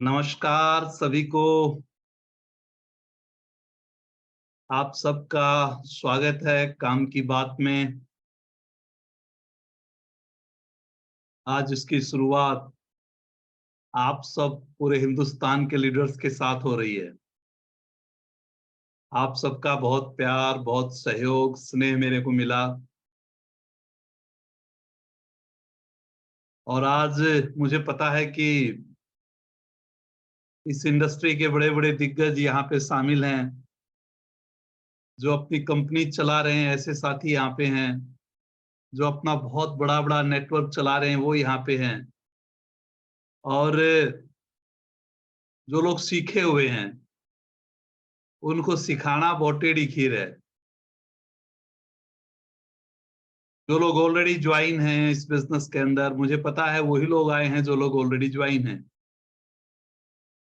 नमस्कार सभी को। आप सबका स्वागत है काम की बात में। आज इसकी शुरुआत आप सब पूरे हिंदुस्तान के लीडर्स के साथ हो रही है। आप सबका बहुत प्यार, बहुत सहयोग, स्नेह मेरे को मिला। और आज मुझे पता है कि इस इंडस्ट्री के बड़े बड़े दिग्गज यहाँ पे शामिल हैं, जो अपनी कंपनी चला रहे हैं। ऐसे साथी यहाँ पे हैं जो अपना बहुत बड़ा बड़ा नेटवर्क चला रहे हैं, वो यहाँ पे हैं। और जो लोग सीखे हुए हैं उनको सिखाना बहुत टेढ़ी खीर है। जो लोग ऑलरेडी ज्वाइन हैं इस बिजनेस के अंदर, मुझे पता है वही लोग आए हैं जो लोग ऑलरेडी ज्वाइन हैं।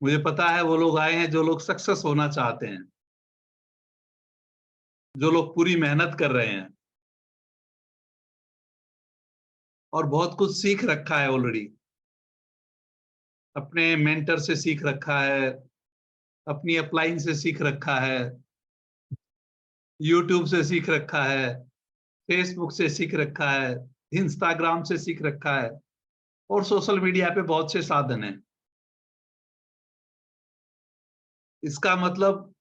मुझे पता है वो लोग आए हैं जो लोग सक्सेस होना चाहते हैं, जो लोग पूरी मेहनत कर रहे हैं और बहुत कुछ सीख रखा है ऑलरेडी। अपने मेंटर से सीख रखा है, अपनी अपलाइन से सीख रखा है, यूट्यूब से सीख रखा है, फेसबुक से सीख रखा है, इंस्टाग्राम से सीख रखा है, और सोशल मीडिया पे बहुत से साधन हैं। इसका मतलब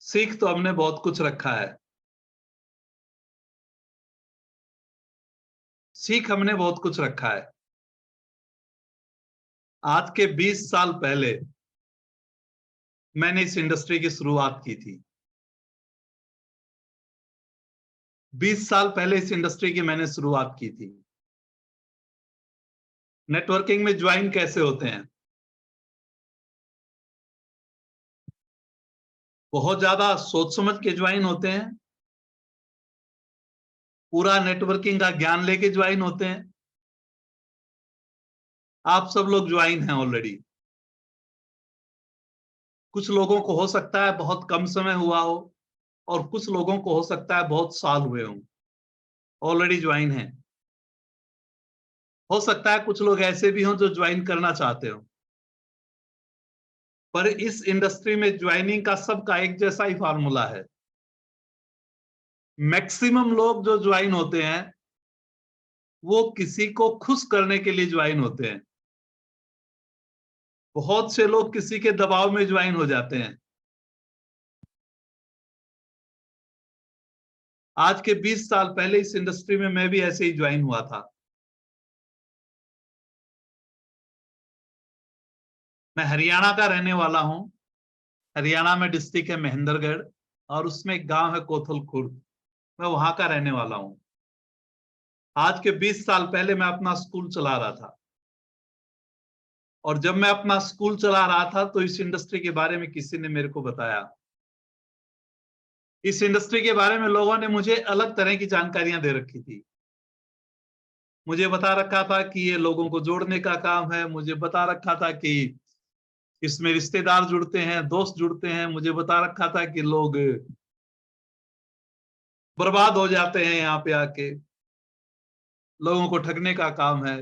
सीख तो हमने बहुत कुछ रखा है। सीख हमने बहुत कुछ रखा है। आज के 20 साल पहले मैंने इस इंडस्ट्री की शुरुआत की थी। 20 साल पहले इस इंडस्ट्री की मैंने शुरुआत की थी। नेटवर्किंग में ज्वाइन कैसे होते हैं? बहुत ज्यादा सोच समझ के ज्वाइन होते हैं, पूरा नेटवर्किंग का ज्ञान लेके ज्वाइन होते हैं। आप सब लोग ज्वाइन हैं ऑलरेडी। कुछ लोगों को हो सकता है बहुत कम समय हुआ हो, और कुछ लोगों को हो सकता है बहुत साल हुए हों, ऑलरेडी ज्वाइन हैं। हो सकता है कुछ लोग ऐसे भी हों जो ज्वाइन करना चाहते हो। पर इस इंडस्ट्री में ज्वाइनिंग का सबका एक जैसा ही फार्मूला है। मैक्सिमम लोग जो ज्वाइन होते हैं वो किसी को खुश करने के लिए ज्वाइन होते हैं। बहुत से लोग किसी के दबाव में ज्वाइन हो जाते हैं। आज के 20 साल पहले इस इंडस्ट्री में मैं भी ऐसे ही ज्वाइन हुआ था। मैं हरियाणा का रहने वाला हूं। हरियाणा में डिस्ट्रिक्ट है महेंद्रगढ़, और उसमें एक गांव है कोथल खुर्द। मैं वहां का रहने वाला हूं। आज के 20 साल पहले मैं अपना स्कूल चला रहा था, और जब मैं अपना स्कूल चला रहा था तो इस इंडस्ट्री के बारे में किसी ने मेरे को बताया। इस इंडस्ट्री के बारे में लोगों ने मुझे अलग तरह की जानकारियां दे रखी थी। मुझे बता रखा था कि ये लोगों को जोड़ने का काम है। मुझे बता रखा था कि इसमें रिश्तेदार जुड़ते हैं, दोस्त जुड़ते हैं। मुझे बता रखा था कि लोग बर्बाद हो जाते हैं यहाँ पे आके, लोगों को ठगने का काम है।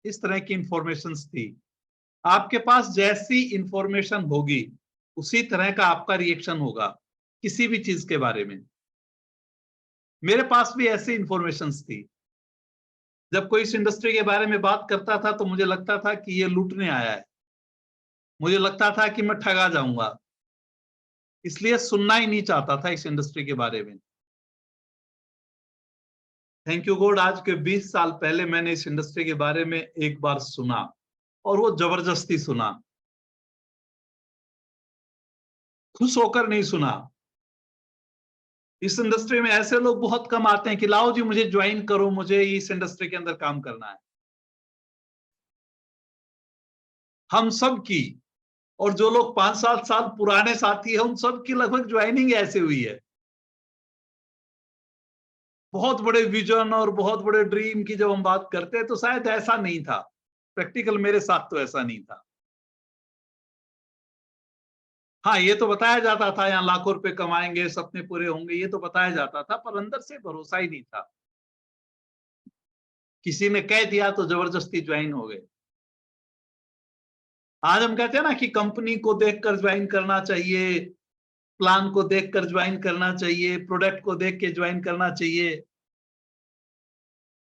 इस तरह की इंफॉर्मेशन थी। आपके पास जैसी इंफॉर्मेशन होगी उसी तरह का आपका रिएक्शन होगा किसी भी चीज के बारे में। मेरे पास भी ऐसी इंफॉर्मेशन थी। जब कोई इस इंडस्ट्री के बारे में बात करता था तो मुझे लगता था कि ये लूटने आया है। मुझे लगता था कि मैं ठगा जाऊंगा, इसलिए सुनना ही नहीं चाहता था इस इंडस्ट्री के बारे में। थैंक यू गॉड, आज के 20 साल पहले मैंने इस इंडस्ट्री के बारे में एक बार सुना, और वो जबरदस्ती सुना। खुश होकर नहीं सुना। इस इंडस्ट्री में ऐसे लोग बहुत कम आते हैं कि लाओ जी मुझे ज्वाइन करो, मुझे इस इंडस्ट्री के अंदर काम करना है। हम सब की, और जो लोग 5-7 साल पुराने साथी हैं उन सब की लगभग ज्वाइनिंग ऐसे हुई है। बहुत बड़े विजन और बहुत बड़े ड्रीम की जब हम बात करते हैं तो शायद ऐसा नहीं था। प्रैक्टिकल मेरे साथ तो ऐसा नहीं था। हाँ, ये तो बताया जाता था यहाँ लाखों रुपए कमाएंगे, सपने पूरे होंगे, ये तो बताया जाता था, पर अंदर से भरोसा ही नहीं था। किसी ने कह दिया तो जबरदस्ती ज्वाइन हो गए। आज हम कहते हैं ना कि कंपनी को देखकर ज्वाइन करना चाहिए, प्लान को देखकर ज्वाइन करना चाहिए, प्रोडक्ट को देख के ज्वाइन करना चाहिए।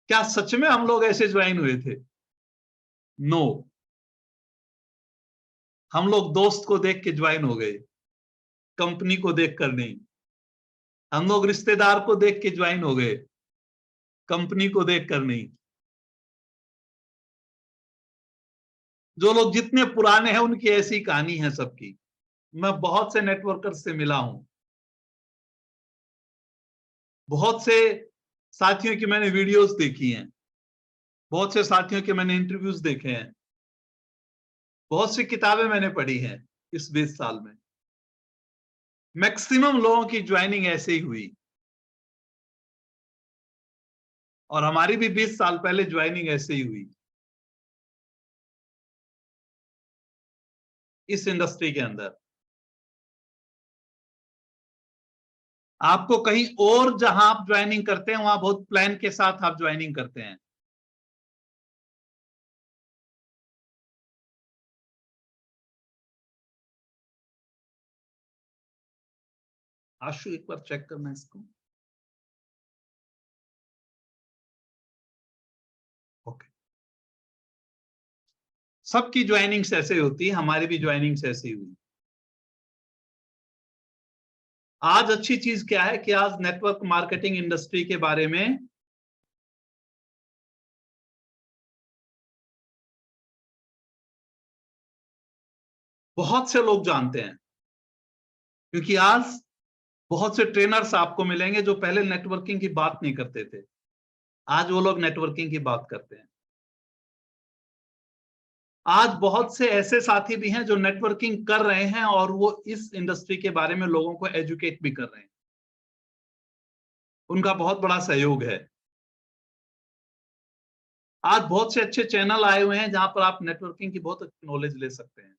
क्या सच में हम लोग ऐसे ज्वाइन हुए थे? नो। हम लोग दोस्त को देख के ज्वाइन हो गए, कंपनी को देखकर नहीं। हम लोग रिश्तेदार को देख के ज्वाइन हो गए, कंपनी को देखकर नहीं। जो लोग जितने पुराने हैं उनकी ऐसी कहानी है सबकी। मैं बहुत से नेटवर्कर्स से मिला हूं, बहुत से साथियों की मैंने वीडियोस देखी हैं, बहुत से साथियों के मैंने इंटरव्यूज देखे हैं, बहुत सी किताबें मैंने पढ़ी हैं इस 20 साल में। मैक्सिमम लोगों की ज्वाइनिंग ऐसे ही हुई, और हमारी भी 20 साल पहले ज्वाइनिंग ऐसे ही हुई इस इंडस्ट्री के अंदर। आपको कहीं और जहां आप ज्वाइनिंग करते हैं वहां बहुत प्लान के साथ आप ज्वाइनिंग करते हैं। आशु एक बार चेक करना इसको। ओके। सबकी ज्वाइनिंग्स ऐसे होती है, हमारी भी ज्वाइनिंग्स ऐसी हुई। आज अच्छी चीज क्या है कि आज नेटवर्क मार्केटिंग इंडस्ट्री के बारे में बहुत से लोग जानते हैं, क्योंकि आज बहुत से ट्रेनर्स आपको मिलेंगे जो पहले नेटवर्किंग की बात नहीं करते थे, आज वो लोग नेटवर्किंग की बात करते हैं। आज बहुत से ऐसे साथी भी हैं जो नेटवर्किंग कर रहे हैं और वो इस इंडस्ट्री के बारे में लोगों को एजुकेट भी कर रहे हैं। उनका बहुत बड़ा सहयोग है। आज बहुत से अच्छे चैनल आए हुए हैं जहां पर आप नेटवर्किंग की बहुत अच्छी नॉलेज ले सकते हैं।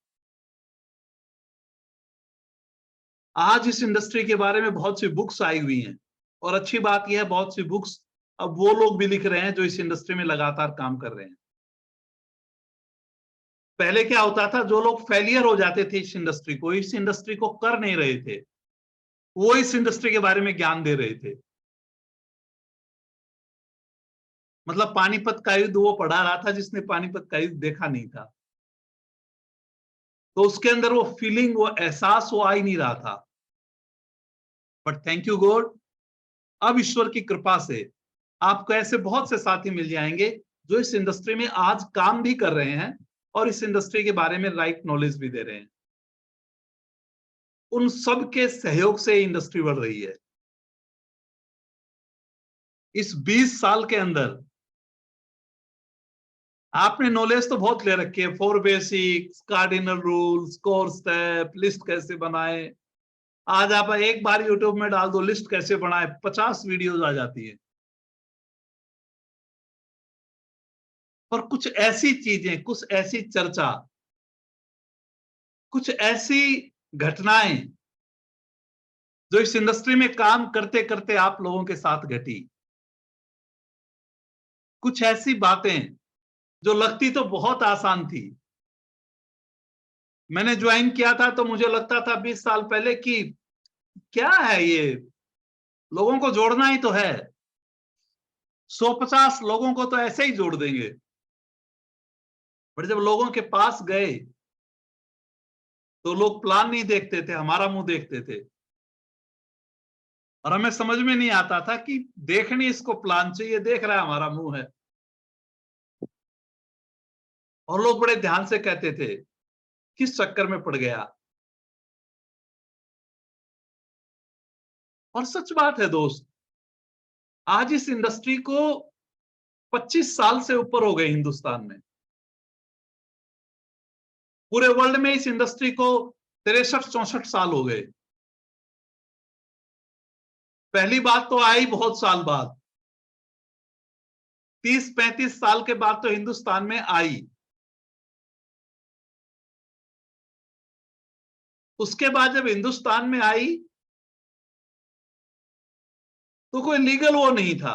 आज इस इंडस्ट्री के बारे में बहुत सी बुक्स आई हुई हैं, और अच्छी बात यह है बहुत सी बुक्स अब वो लोग भी लिख रहे हैं जो इस इंडस्ट्री में लगातार काम कर रहे हैं। पहले क्या होता था, जो लोग फेलियर हो जाते थे इस इंडस्ट्री को, इस इंडस्ट्री को कर नहीं रहे थे, वो इस इंडस्ट्री के बारे में ज्ञान दे रहे थे। मतलब पानीपत का युद्ध वो पढ़ा रहा था जिसने पानीपत का युद्ध देखा नहीं था, तो उसके अंदर वो फीलिंग, वो एहसास वो आ ही नहीं रहा था। बट थैंक यू गॉड, अब ईश्वर की कृपा से आपको ऐसे बहुत से साथी मिल जाएंगे जो इस इंडस्ट्री में आज काम भी कर रहे हैं और इस इंडस्ट्री के बारे में राइट नॉलेज भी दे रहे हैं। उन सब के सहयोग से इंडस्ट्री बढ़ रही है। इस 20 साल के अंदर आपने नॉलेज तो बहुत ले रखी है, 4 basics, cardinal rules, core step, list कैसे बनाए। आज आप एक बार यूट्यूब में डाल दो लिस्ट कैसे बनाए, 50 वीडियोज आ जाती है। पर कुछ ऐसी चीजें, कुछ ऐसी चर्चा, कुछ ऐसी घटनाएं जो इस इंडस्ट्री में काम करते करते आप लोगों के साथ घटी, कुछ ऐसी बातें जो लगती तो बहुत आसान थी। मैंने ज्वाइन किया था तो मुझे लगता था 20 साल पहले कि क्या है ये, लोगों को जोड़ना ही तो है, 150 लोगों को तो ऐसे ही जोड़ देंगे। पर जब लोगों के पास गए तो लोग प्लान नहीं देखते थे, हमारा मुंह देखते थे, और हमें समझ में नहीं आता था कि देखने इसको प्लान चाहिए, देख रहा है हमारा मुंह है। और लोग बड़े ध्यान से कहते थे किस चक्कर में पड़ गया। और सच बात है दोस्त, आज इस इंडस्ट्री को 25 साल से ऊपर हो गए हिंदुस्तान में। पूरे वर्ल्ड में इस इंडस्ट्री को 63-64 साल हो गए। पहली बात तो आई बहुत साल बाद, 30-35 साल के बाद तो हिंदुस्तान में आई। उसके बाद जब हिंदुस्तान में आई तो कोई लीगल वो नहीं था,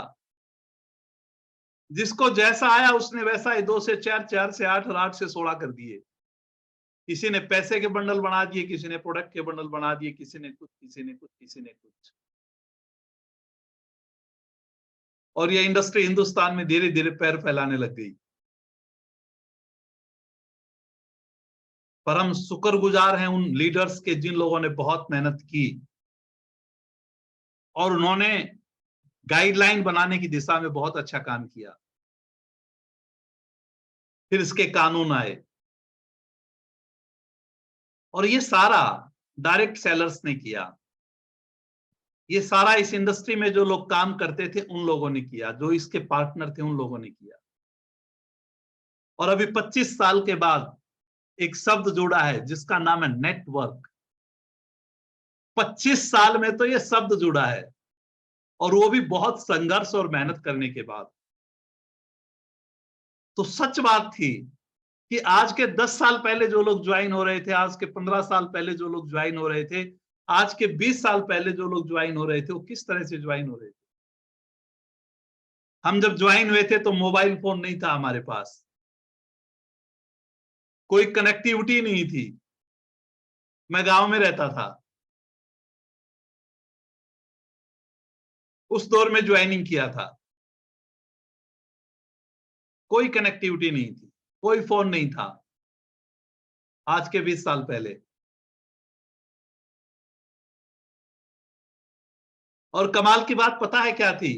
जिसको जैसा आया उसने वैसा ही 2 से 4, 4 से 8 और 8 से 16 कर दिए। किसी ने पैसे के बंडल बना दिए, किसी ने प्रोडक्ट के बंडल बना दिए, किसी ने कुछ, किसी ने कुछ, किसी ने कुछ। और ये इंडस्ट्री हिंदुस्तान में धीरे धीरे पैर फैलाने लग गई। पर हम शुक्रगुजार हैं उन लीडर्स के जिन लोगों ने बहुत मेहनत की और उन्होंने गाइडलाइन बनाने की दिशा में बहुत अच्छा काम किया। फिर इसके कानून आए और ये सारा डायरेक्ट सेलर्स ने किया। ये सारा इस इंडस्ट्री में जो लोग काम करते थे उन लोगों ने किया, जो इसके पार्टनर थे उन लोगों ने किया। और अभी 25 साल के बाद एक शब्द जुड़ा है जिसका नाम है नेटवर्क। 25 साल में तो ये शब्द जुड़ा है, और वो भी बहुत संघर्ष और मेहनत करने के बाद। तो सच बात थी कि आज के 10 साल पहले जो लोग ज्वाइन हो रहे थे, आज के 15 साल पहले जो लोग ज्वाइन हो रहे थे, आज के 20 साल पहले जो लोग ज्वाइन हो रहे थे, वो किस तरह से ज्वाइन हो रहे थे। हम जब ज्वाइन हुए थे तो मोबाइल फोन नहीं था हमारे पास, कोई कनेक्टिविटी नहीं थी। मैं गांव में रहता था, उस दौर में ज्वाइनिंग किया था। कोई कनेक्टिविटी नहीं थी, कोई फोन नहीं था, आज के 20 साल पहले। और कमाल की बात पता है क्या थी?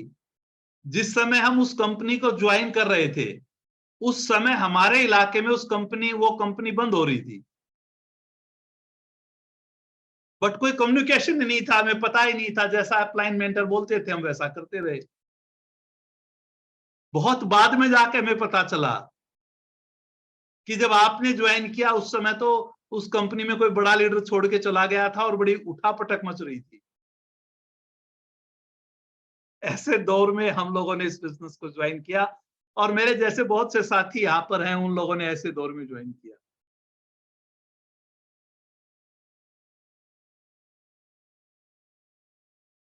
जिस समय हम उस कंपनी को ज्वाइन कर रहे थे, उस समय हमारे इलाके में वो कंपनी बंद हो रही थी। बट कोई कम्युनिकेशन नहीं था, हमें पता ही नहीं था। जैसा अपलाइन मेंटर बोलते थे हम वैसा करते रहे। बहुत बाद में जाके हमें पता चला कि जब आपने ज्वाइन किया उस समय तो उस कंपनी में कोई बड़ा लीडर छोड़ के चला गया था और बड़ी उठापटक मच रही थी। ऐसे दौर में हम लोगों ने इस बिजनेस को ज्वाइन किया, और मेरे जैसे बहुत से साथी यहाँ पर हैं, उन लोगों ने ऐसे दौर में ज्वाइन किया।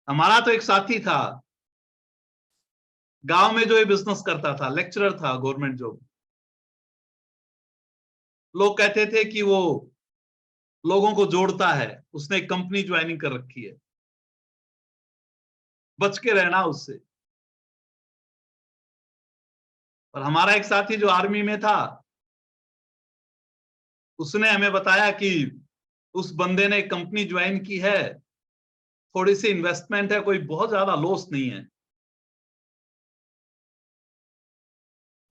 हमारा तो एक साथी था गांव में जो ये बिजनेस करता था, लेक्चरर था, गवर्नमेंट जॉब। लोग कहते थे कि वो लोगों को जोड़ता है, उसने एक कंपनी ज्वाइनिंग कर रखी है, बच के रहना उससे। और हमारा एक साथी जो आर्मी में था, उसने हमें बताया कि उस बंदे ने एक कंपनी ज्वाइन की है, थोड़ी सी इन्वेस्टमेंट है, कोई बहुत ज्यादा लॉस नहीं है,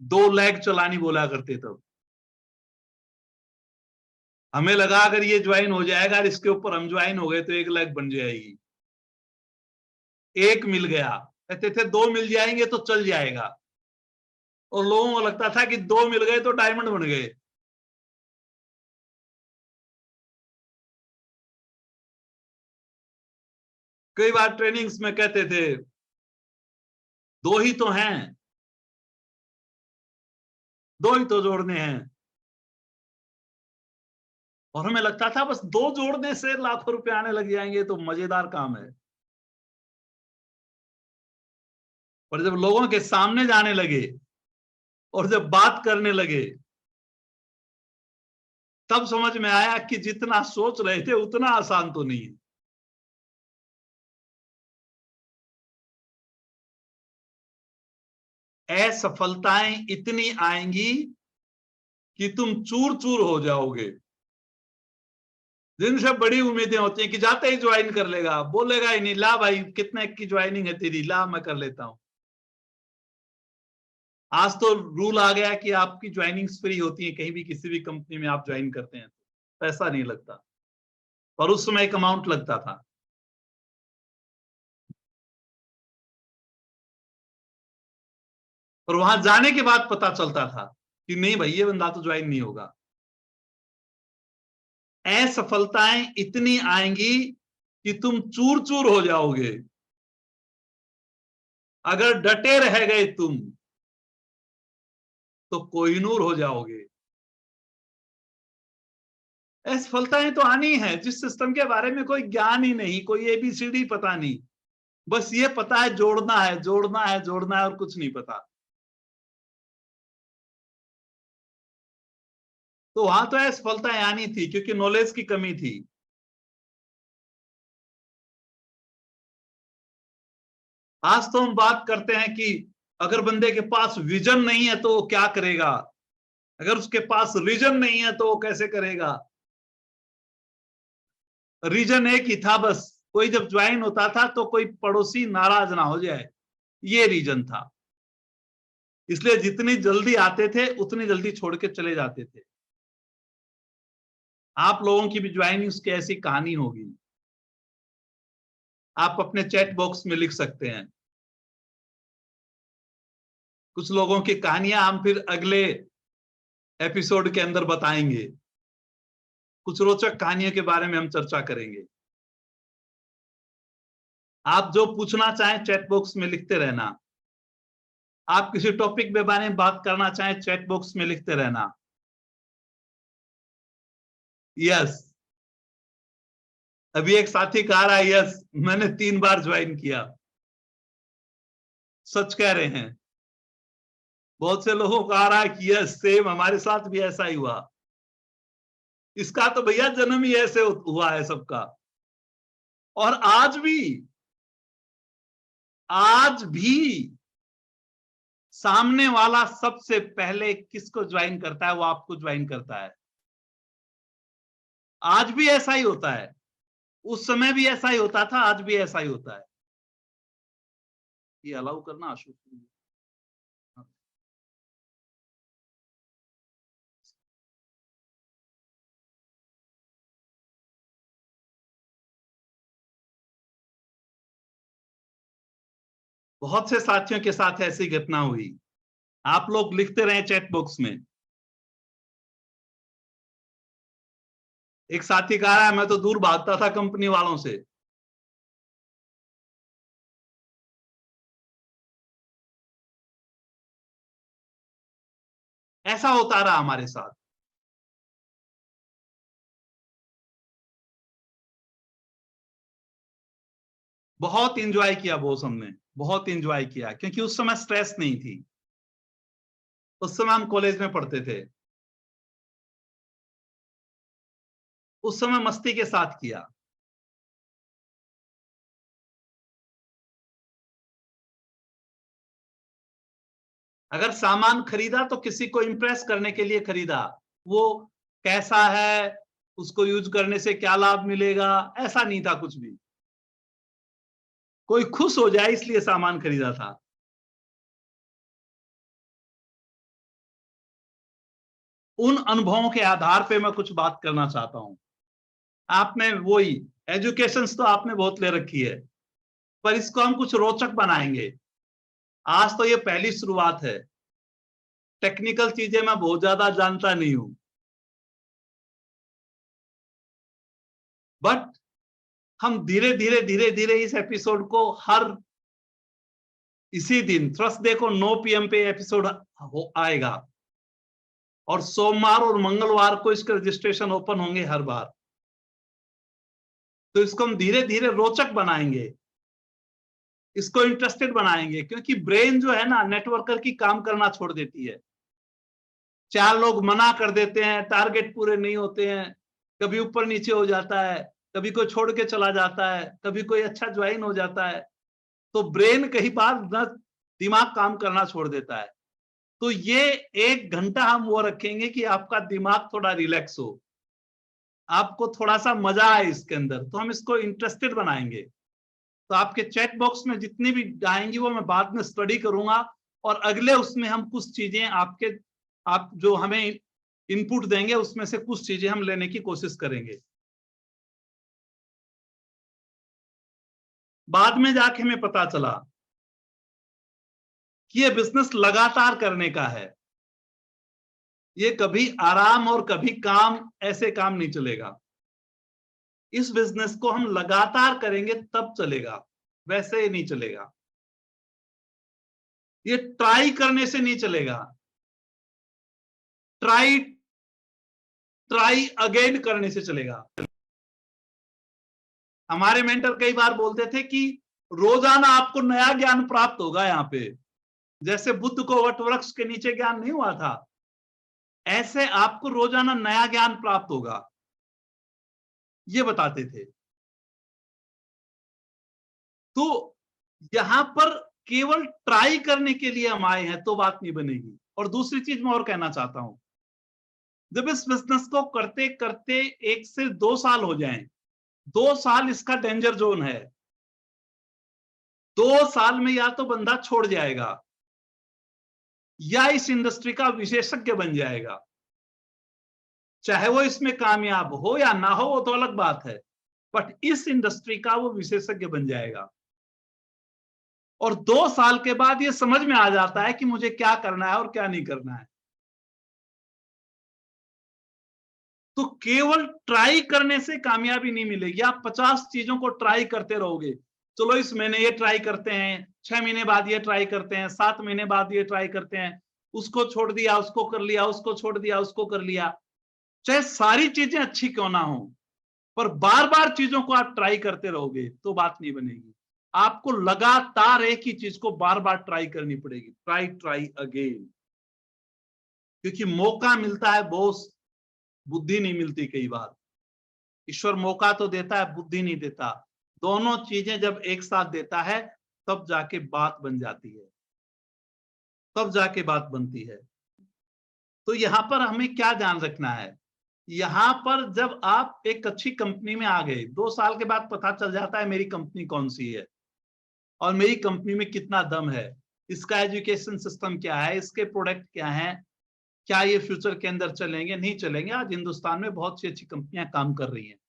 2 लाख चलानी बोला करते तब। हमें लगा अगर ये ज्वाइन हो जाएगा और इसके ऊपर हम ज्वाइन हो गए तो 1 लाख बन जाएगी। एक मिल गया, कहते थे 2 मिल जाएंगे तो चल जाएगा। और लोगों को लगता था कि 2 मिल गए तो डायमंड बन गए। कई बार ट्रेनिंग्स में कहते थे 2 ही तो हैं, 2 ही तो जोड़ने हैं। और हमें लगता था बस 2 जोड़ने से लाखों रुपए आने लग जाएंगे, तो मजेदार काम है। पर जब लोगों के सामने जाने लगे और जब बात करने लगे, तब समझ में आया कि जितना सोच रहे थे उतना आसान तो नहीं है। असफलताएं इतनी आएंगी कि तुम चूर चूर हो जाओगे। जिनसे बड़ी उम्मीदें होती हैं कि जाते ही ज्वाइन कर लेगा, बोलेगा ही नहीं, ला भाई कितने की ज्वाइनिंग है तेरी, ला मैं कर लेता हूं। आज तो रूल आ गया कि आपकी ज्वाइनिंग्स फ्री होती है, कहीं भी किसी भी कंपनी में आप ज्वाइन करते हैं तो पैसा नहीं लगता। पर उस समय एक अमाउंट लगता था। और वहां जाने के बाद पता चलता था कि नहीं भाई ये बंदा तो ज्वाइन नहीं होगा। असफलताएं इतनी आएंगी कि तुम चूर चूर हो जाओगे। अगर डटे रह गए तुम तो कोहिनूर हो जाओगे। असफलताएं तो आनी है। जिस सिस्टम के बारे में कोई ज्ञान ही नहीं, कोई एबीसीडी पता नहीं, बस ये पता है जोड़ना है, जोड़ना है, जोड़ना है, और कुछ नहीं पता। तो वहां तो असफलता आनी थी क्योंकि नॉलेज की कमी थी। आज तो हम बात करते हैं कि अगर बंदे के पास विजन नहीं है तो वो क्या करेगा, अगर उसके पास रीजन नहीं है तो वो कैसे करेगा। रीजन एक ही था बस, कोई जब ज्वाइन होता था तो कोई पड़ोसी नाराज ना हो जाए, ये रीजन था। इसलिए जितनी जल्दी आते थे उतनी जल्दी छोड़ के चले जाते थे। आप लोगों की भी ज्वाइनिंग की ऐसी कहानी होगी, आप अपने चैट बॉक्स में लिख सकते हैं। कुछ लोगों की कहानियां हम फिर अगले एपिसोड के अंदर बताएंगे, कुछ रोचक कहानियों के बारे में हम चर्चा करेंगे। आप जो पूछना चाहें चैट बॉक्स में लिखते रहना, आप किसी टॉपिक के बारे में बात करना चाहें चैट बॉक्स में लिखते रहना। यस, अभी एक साथी कह रहा है यस मैंने 3 बार ज्वाइन किया। सच कह रहे हैं, बहुत से लोगों को आ रहा है कि यस सेम हमारे साथ भी ऐसा ही हुआ। इसका तो भैया जन्म ही ऐसे हुआ है सबका। और आज भी सामने वाला सबसे पहले किसको ज्वाइन करता है, वो आपको ज्वाइन करता है। आज भी ऐसा ही होता है, उस समय भी ऐसा ही होता था, आज भी ऐसा ही होता है। ये अलाउ करना अशोक। बहुत से साथियों के साथ ऐसी घटना हुई, आप लोग लिखते रहे चैट बॉक्स में। एक साथी कह रहा है मैं तो दूर भागता था कंपनी वालों से। ऐसा होता रहा हमारे साथ। बहुत इंजॉय किया बॉस, हमने बहुत इंजॉय किया क्योंकि उस समय स्ट्रेस नहीं थी। उस समय हम कॉलेज में पढ़ते थे, उस समय मस्ती के साथ किया। अगर सामान खरीदा तो किसी को इंप्रेस करने के लिए खरीदा, वो कैसा है, उसको यूज करने से क्या लाभ मिलेगा, ऐसा नहीं था कुछ भी। कोई खुश हो जाए इसलिए सामान खरीदा था। उन अनुभवों के आधार पे मैं कुछ बात करना चाहता हूं। आपने वही एजुकेशन तो आपने बहुत ले रखी है, पर इसको हम कुछ रोचक बनाएंगे। आज तो ये पहली शुरुआत है, टेक्निकल चीजें मैं बहुत ज्यादा जानता नहीं हूं, बट हम धीरे धीरे धीरे धीरे इस एपिसोड को हर इसी दिन थर्सडे को 9 PM पे एपिसोड आएगा और सोमवार और मंगलवार को इसके रजिस्ट्रेशन ओपन होंगे हर बार। तो इसको हम धीरे धीरे रोचक बनाएंगे, इसको इंटरेस्टेड बनाएंगे, क्योंकि ब्रेन जो है ना नेटवर्कर की काम करना छोड़ देती है। 4 लोग मना कर देते हैं, टारगेट पूरे नहीं होते हैं, कभी ऊपर नीचे हो जाता है, कभी कोई छोड़ के चला जाता है, कभी कोई अच्छा ज्वाइन हो जाता है, तो ब्रेन कई बार न दिमाग काम करना छोड़ देता है। तो ये 1 घंटा हम वो रखेंगे कि आपका दिमाग थोड़ा रिलैक्स हो, आपको थोड़ा सा मजा आए इसके अंदर, तो हम इसको इंटरेस्टेड बनाएंगे। तो आपके चैट बॉक्स में जितनी भी आएंगी वो मैं बाद में स्टडी करूंगा, और अगले उसमें हम कुछ चीजें आप जो हमें इनपुट देंगे उसमें से कुछ चीजें हम लेने की कोशिश करेंगे। बाद में जाके हमें पता चला कि ये बिजनेस लगातार करने का है, ये कभी आराम और कभी काम ऐसे काम नहीं चलेगा। इस बिजनेस को हम लगातार करेंगे तब चलेगा, वैसे ही नहीं चलेगा। ये ट्राई करने से नहीं चलेगा, ट्राई ट्राई अगेन करने से चलेगा। हमारे मेंटर कई बार बोलते थे कि रोजाना आपको नया ज्ञान प्राप्त होगा यहाँ पे। जैसे बुद्ध को वट वृक्ष के नीचे ज्ञान नहीं हुआ था, ऐसे आपको रोजाना नया ज्ञान प्राप्त होगा, ये बताते थे। तो यहां पर केवल ट्राई करने के लिए हम आए हैं तो बात नहीं बनेगी। और दूसरी चीज मैं और कहना चाहता हूं, जब इस बिजनेस को करते करते 1 से 2 साल हो जाएं, 2 साल इसका डेंजर जोन है। 2 साल में या तो बंदा छोड़ जाएगा या इस इंडस्ट्री का विशेषज्ञ बन जाएगा। चाहे वो इसमें कामयाब हो या ना हो, वो तो अलग बात है, बट इस इंडस्ट्री का वो विशेषज्ञ बन जाएगा। और 2 साल के बाद ये समझ में आ जाता है कि मुझे क्या करना है और क्या नहीं करना है। तो केवल ट्राई करने से कामयाबी नहीं मिलेगी। आप 50 चीजों को ट्राई करते रहोगे। चलो इस महीने ये ट्राई करते हैं, 6 महीने बाद ये ट्राई करते हैं, 7 महीने बाद ये ट्राई करते हैं, उसको छोड़ दिया, उसको कर लिया, उसको छोड़ दिया, उसको कर लिया। चाहे सारी चीजें अच्छी क्यों ना हो, पर बार बार चीजों को आप ट्राई करते रहोगे तो बात नहीं बनेगी। आपको लगातार एक ही चीज को बार बार ट्राई करनी पड़ेगी, ट्राई ट्राई अगेन। क्योंकि मौका मिलता है बॉस, बुद्धि नहीं मिलती कई बार। ईश्वर मौका तो देता है, बुद्धि नहीं देता। दोनों चीजें जब एक साथ देता है तब जाके बात बन जाती है, तब जाके बात बनती है। तो यहां पर हमें क्या ध्यान रखना है, यहां पर जब आप एक अच्छी कंपनी में आ गए, 2 साल के बाद पता चल जाता है मेरी कंपनी कौन सी है और मेरी कंपनी में कितना दम है, इसका एजुकेशन सिस्टम क्या है, इसके प्रोडक्ट क्या है, क्या ये फ्यूचर के अंदर चलेंगे नहीं चलेंगे। आज हिंदुस्तान में बहुत सी अच्छी कंपनियां काम कर रही हैं।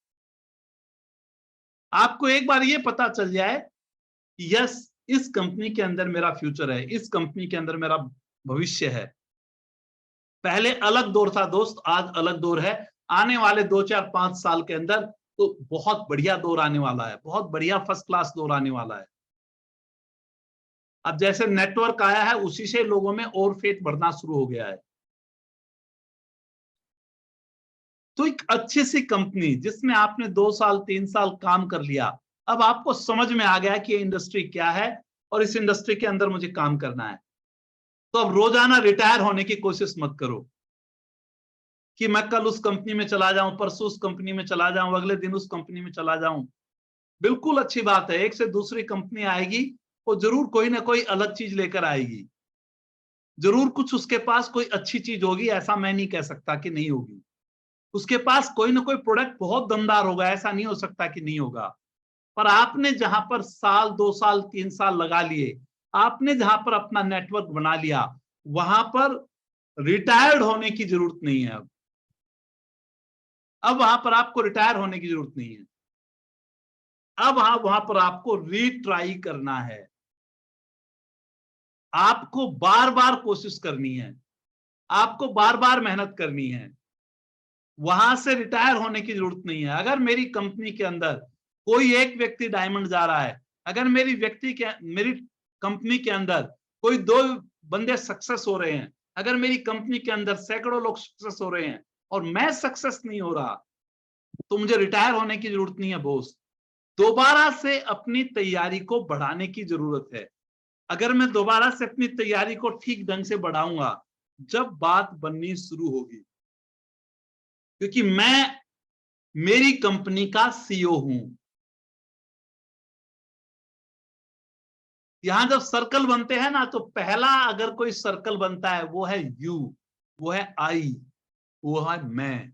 आपको एक बार ये पता चल जाए कि यस, इस कंपनी के अंदर मेरा फ्यूचर है, इस कंपनी के अंदर मेरा भविष्य है। पहले अलग दौर था दोस्त, आज अलग दौर है। आने वाले 2 4 5 साल के अंदर तो बहुत बढ़िया दौर आने वाला है, बहुत बढ़िया फर्स्ट क्लास दौर आने वाला है। अब जैसे नेटवर्क आया है उसी से लोगों में और फेथ बढ़ना शुरू हो गया है। तो एक अच्छी सी कंपनी जिसमें आपने 2 साल 3 साल काम कर लिया, अब आपको समझ में आ गया कि ये इंडस्ट्री क्या है और इस इंडस्ट्री के अंदर मुझे काम करना है। तो अब रोजाना रिटायर होने की कोशिश मत करो कि मैं कल उस कंपनी में चला जाऊं, परसों उस कंपनी में चला जाऊं, अगले दिन उस कंपनी में चला जाऊं। बिल्कुल अच्छी बात है, एक से दूसरी कंपनी आएगी, वो जरूर कोई ना कोई अलग चीज लेकर आएगी, जरूर कुछ उसके पास कोई अच्छी चीज होगी, ऐसा मैं नहीं कह सकता कि नहीं होगी। उसके पास कोई ना कोई प्रोडक्ट बहुत दमदार होगा, ऐसा नहीं हो सकता कि नहीं होगा। पर आपने जहां पर साल 2 साल 3 साल लगा लिए, आपने जहां पर अपना नेटवर्क बना लिया, वहां पर रिटायर्ड होने की जरूरत नहीं है। अब वहां पर आपको रिटायर होने की जरूरत नहीं है। अब हाँ, वहां पर आपको रीट्राई करना है, आपको बार बार कोशिश करनी है, आपको बार बार मेहनत करनी है। वहां से रिटायर होने की जरूरत नहीं है। अगर मेरी कंपनी के अंदर कोई एक व्यक्ति डायमंड जा रहा है, अगर मेरी कंपनी के अंदर कोई 2 बंदे सक्सेस हो रहे हैं, अगर मेरी कंपनी के अंदर सैकड़ों लोग सक्सेस हो रहे हैं और मैं सक्सेस नहीं हो रहा, तो मुझे रिटायर होने की जरूरत नहीं है बॉस। दोबारा से अपनी तैयारी को बढ़ाने की जरूरत है। अगर मैं दोबारा से अपनी तैयारी को ठीक ढंग से बढ़ाऊंगा जब बात बननी शुरू होगी, क्योंकि मैं मेरी कंपनी का सीईओ हूं। यहां जब सर्कल बनते हैं ना, तो पहला अगर कोई सर्कल बनता है वो है यू, वो है आई, वो है मैं।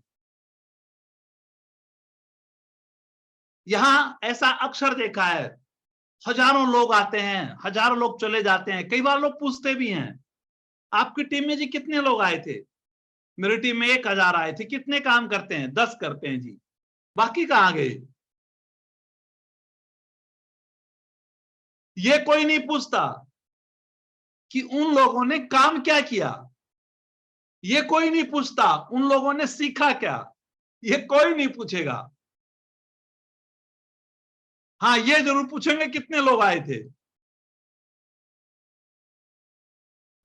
यहां ऐसा अक्सर देखा है, हजारों लोग आते हैं, हजारों लोग चले जाते हैं। कई बार लोग पूछते भी हैं, आपकी टीम में जी कितने लोग आए थे? मेरी टीम में 1000 आए थे। कितने काम करते हैं? 10 करते हैं जी, बाकी कहां गए? ये कोई नहीं पूछता कि उन लोगों ने काम क्या किया। ये कोई नहीं पूछता उन लोगों ने सीखा क्या। ये कोई नहीं पूछेगा। हाँ, ये जरूर पूछेंगे कितने लोग आए थे।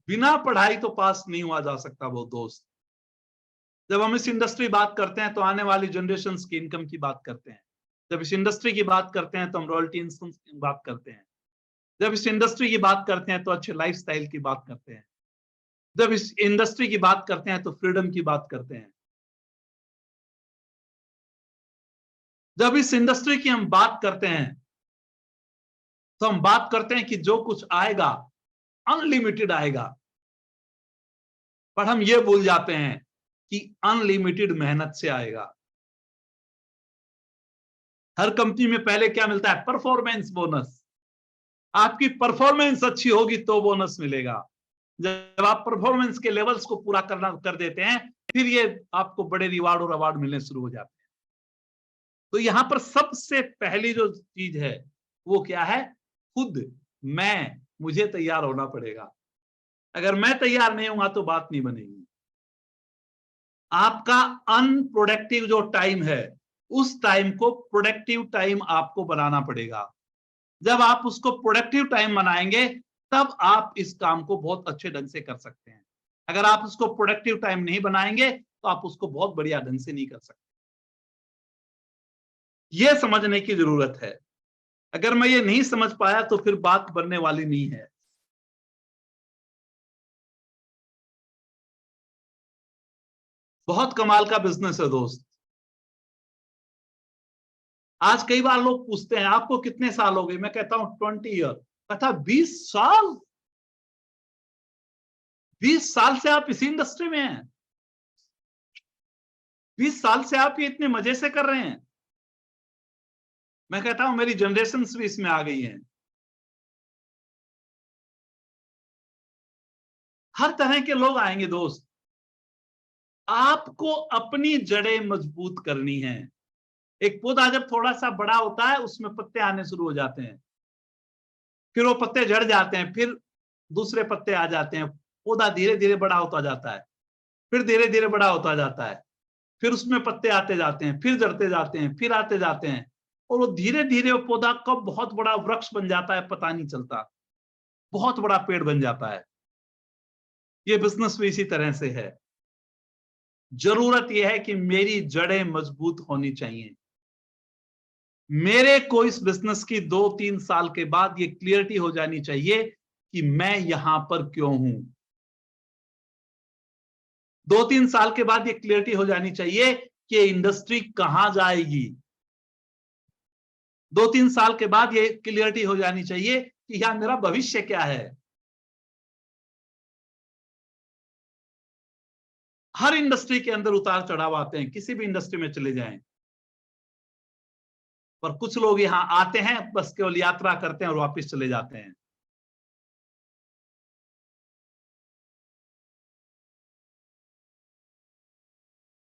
बिना पढ़ाई तो पास नहीं हुआ जा सकता वो दोस्त। जब हम इस इंडस्ट्री बात करते हैं तो आने वाली जनरेशन की इनकम की बात करते हैं। जब इस इंडस्ट्री की बात करते हैं तो हम रॉयल्टी इनकम की बात करते हैं। जब इस इंडस्ट्री की बात करते हैं तो अच्छे लाइफस्टाइल की बात करते हैं। जब इस इंडस्ट्री की बात करते हैं तो फ्रीडम की बात करते हैं। जब इस इंडस्ट्री की हम बात करते हैं तो हम बात करते हैं कि जो कुछ आएगा अनलिमिटेड आएगा, पर हम ये भूल जाते हैं कि अनलिमिटेड मेहनत से आएगा। हर कंपनी में पहले क्या मिलता है? Performance bonus. आपकी परफॉर्मेंस अच्छी होगी तो बोनस मिलेगा। जब आप परफॉर्मेंस के लेवल्स को पूरा करना कर देते हैं, फिर ये आपको बड़े रिवार्ड और अवार्ड मिलने शुरू हो जाते हैं। तो यहां पर सबसे पहली जो चीज है वो क्या है? खुद मुझे तैयार होना पड़ेगा। अगर मैं तैयार नहीं होऊंगा तो बात नहीं बनेगी। आपका अनप्रोडक्टिव जो टाइम है, उस टाइम को प्रोडक्टिव टाइम आपको बनाना पड़ेगा। जब आप उसको प्रोडक्टिव टाइम बनाएंगे, तब आप इस काम को बहुत अच्छे ढंग से कर सकते हैं। अगर आप उसको प्रोडक्टिव टाइम नहीं बनाएंगे, तो आप उसको बहुत बढ़िया ढंग से नहीं कर सकते। यह समझने की जरूरत है। अगर मैं ये नहीं समझ पाया तो फिर बात बनने वाली नहीं है। बहुत कमाल का बिजनेस है दोस्त। आज कई बार लोग पूछते हैं आपको कितने साल हो गए? मैं कहता हूं 20 ईयर। कहता 20 साल? 20 साल से आप इसी इंडस्ट्री में हैं? 20 साल से आप ये इतने मजे से कर रहे हैं? मैं कहता हूं मेरी जनरेशन भी इसमें आ गई हैं। हर तरह के लोग आएंगे दोस्त। आपको अपनी जड़ें मजबूत करनी है। एक पौधा जब थोड़ा सा बड़ा होता है, उसमें पत्ते आने शुरू हो जाते हैं, फिर वो पत्ते झड़ जाते हैं, फिर दूसरे पत्ते आ जाते हैं। पौधा धीरे धीरे बड़ा होता जाता है, फिर धीरे धीरे बड़ा होता जाता है, फिर उसमें पत्ते आते जाते हैं, फिर झड़ते जाते हैं, फिर आते जाते हैं, और वो धीरे धीरे वो पौधा कब बहुत बड़ा वृक्ष बन जाता है पता नहीं चलता। बहुत बड़ा पेड़ बन जाता है। ये बिजनेस भी इसी तरह से है। जरूरत यह है कि मेरी जड़ें मजबूत होनी चाहिए। मेरे को इस बिजनेस की 2-3 साल के बाद ये क्लियरिटी हो जानी चाहिए कि मैं यहां पर क्यों हूं। 2-3 साल के बाद ये क्लियरिटी हो जानी चाहिए कि इंडस्ट्री कहां जाएगी। 2-3 साल के बाद ये क्लियरिटी हो जानी चाहिए कि यहां मेरा भविष्य क्या है। हर इंडस्ट्री के अंदर उतार चढ़ाव आते हैं, किसी भी इंडस्ट्री में चले जाएं, पर कुछ लोग यहां आते हैं, बस केवल यात्रा करते हैं और वापस चले जाते हैं।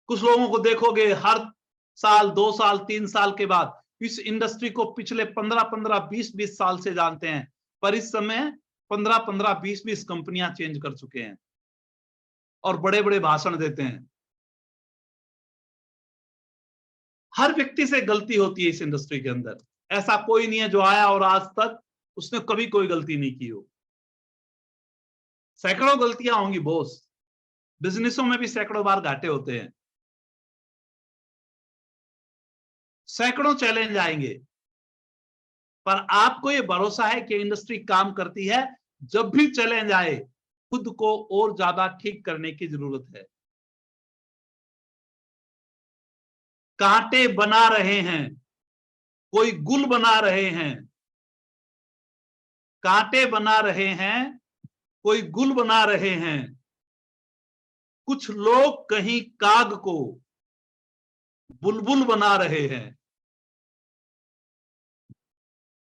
कुछ लोगों को देखोगे हर साल, 2 साल, 3 साल के बाद इस इंडस्ट्री को पिछले 15-15, 20-20 साल से जानते हैं, पर इस समय 15-15, 20-20 कंपनियां चेंज कर चुके हैं और बड़े बड़े भाषण देते हैं। हर व्यक्ति से गलती होती है इस इंडस्ट्री के अंदर। ऐसा कोई नहीं है जो आया और आज तक उसने कभी कोई गलती नहीं की हो। सैकड़ों गलतियां होंगी बॉस। बिजनेसों में भी सैकड़ों बार घाटे होते हैं, सैकड़ों चैलेंज आएंगे, पर आपको ये भरोसा है कि इंडस्ट्री काम करती है। जब भी चैलेंज आए, खुद को और ज्यादा ठीक करने की जरूरत है। कांटे बना रहे हैं, कोई गुल बना रहे हैं। कांटे बना रहे हैं, कोई गुल बना रहे हैं। कुछ लोग कहीं काग को बुलबुल बना रहे हैं।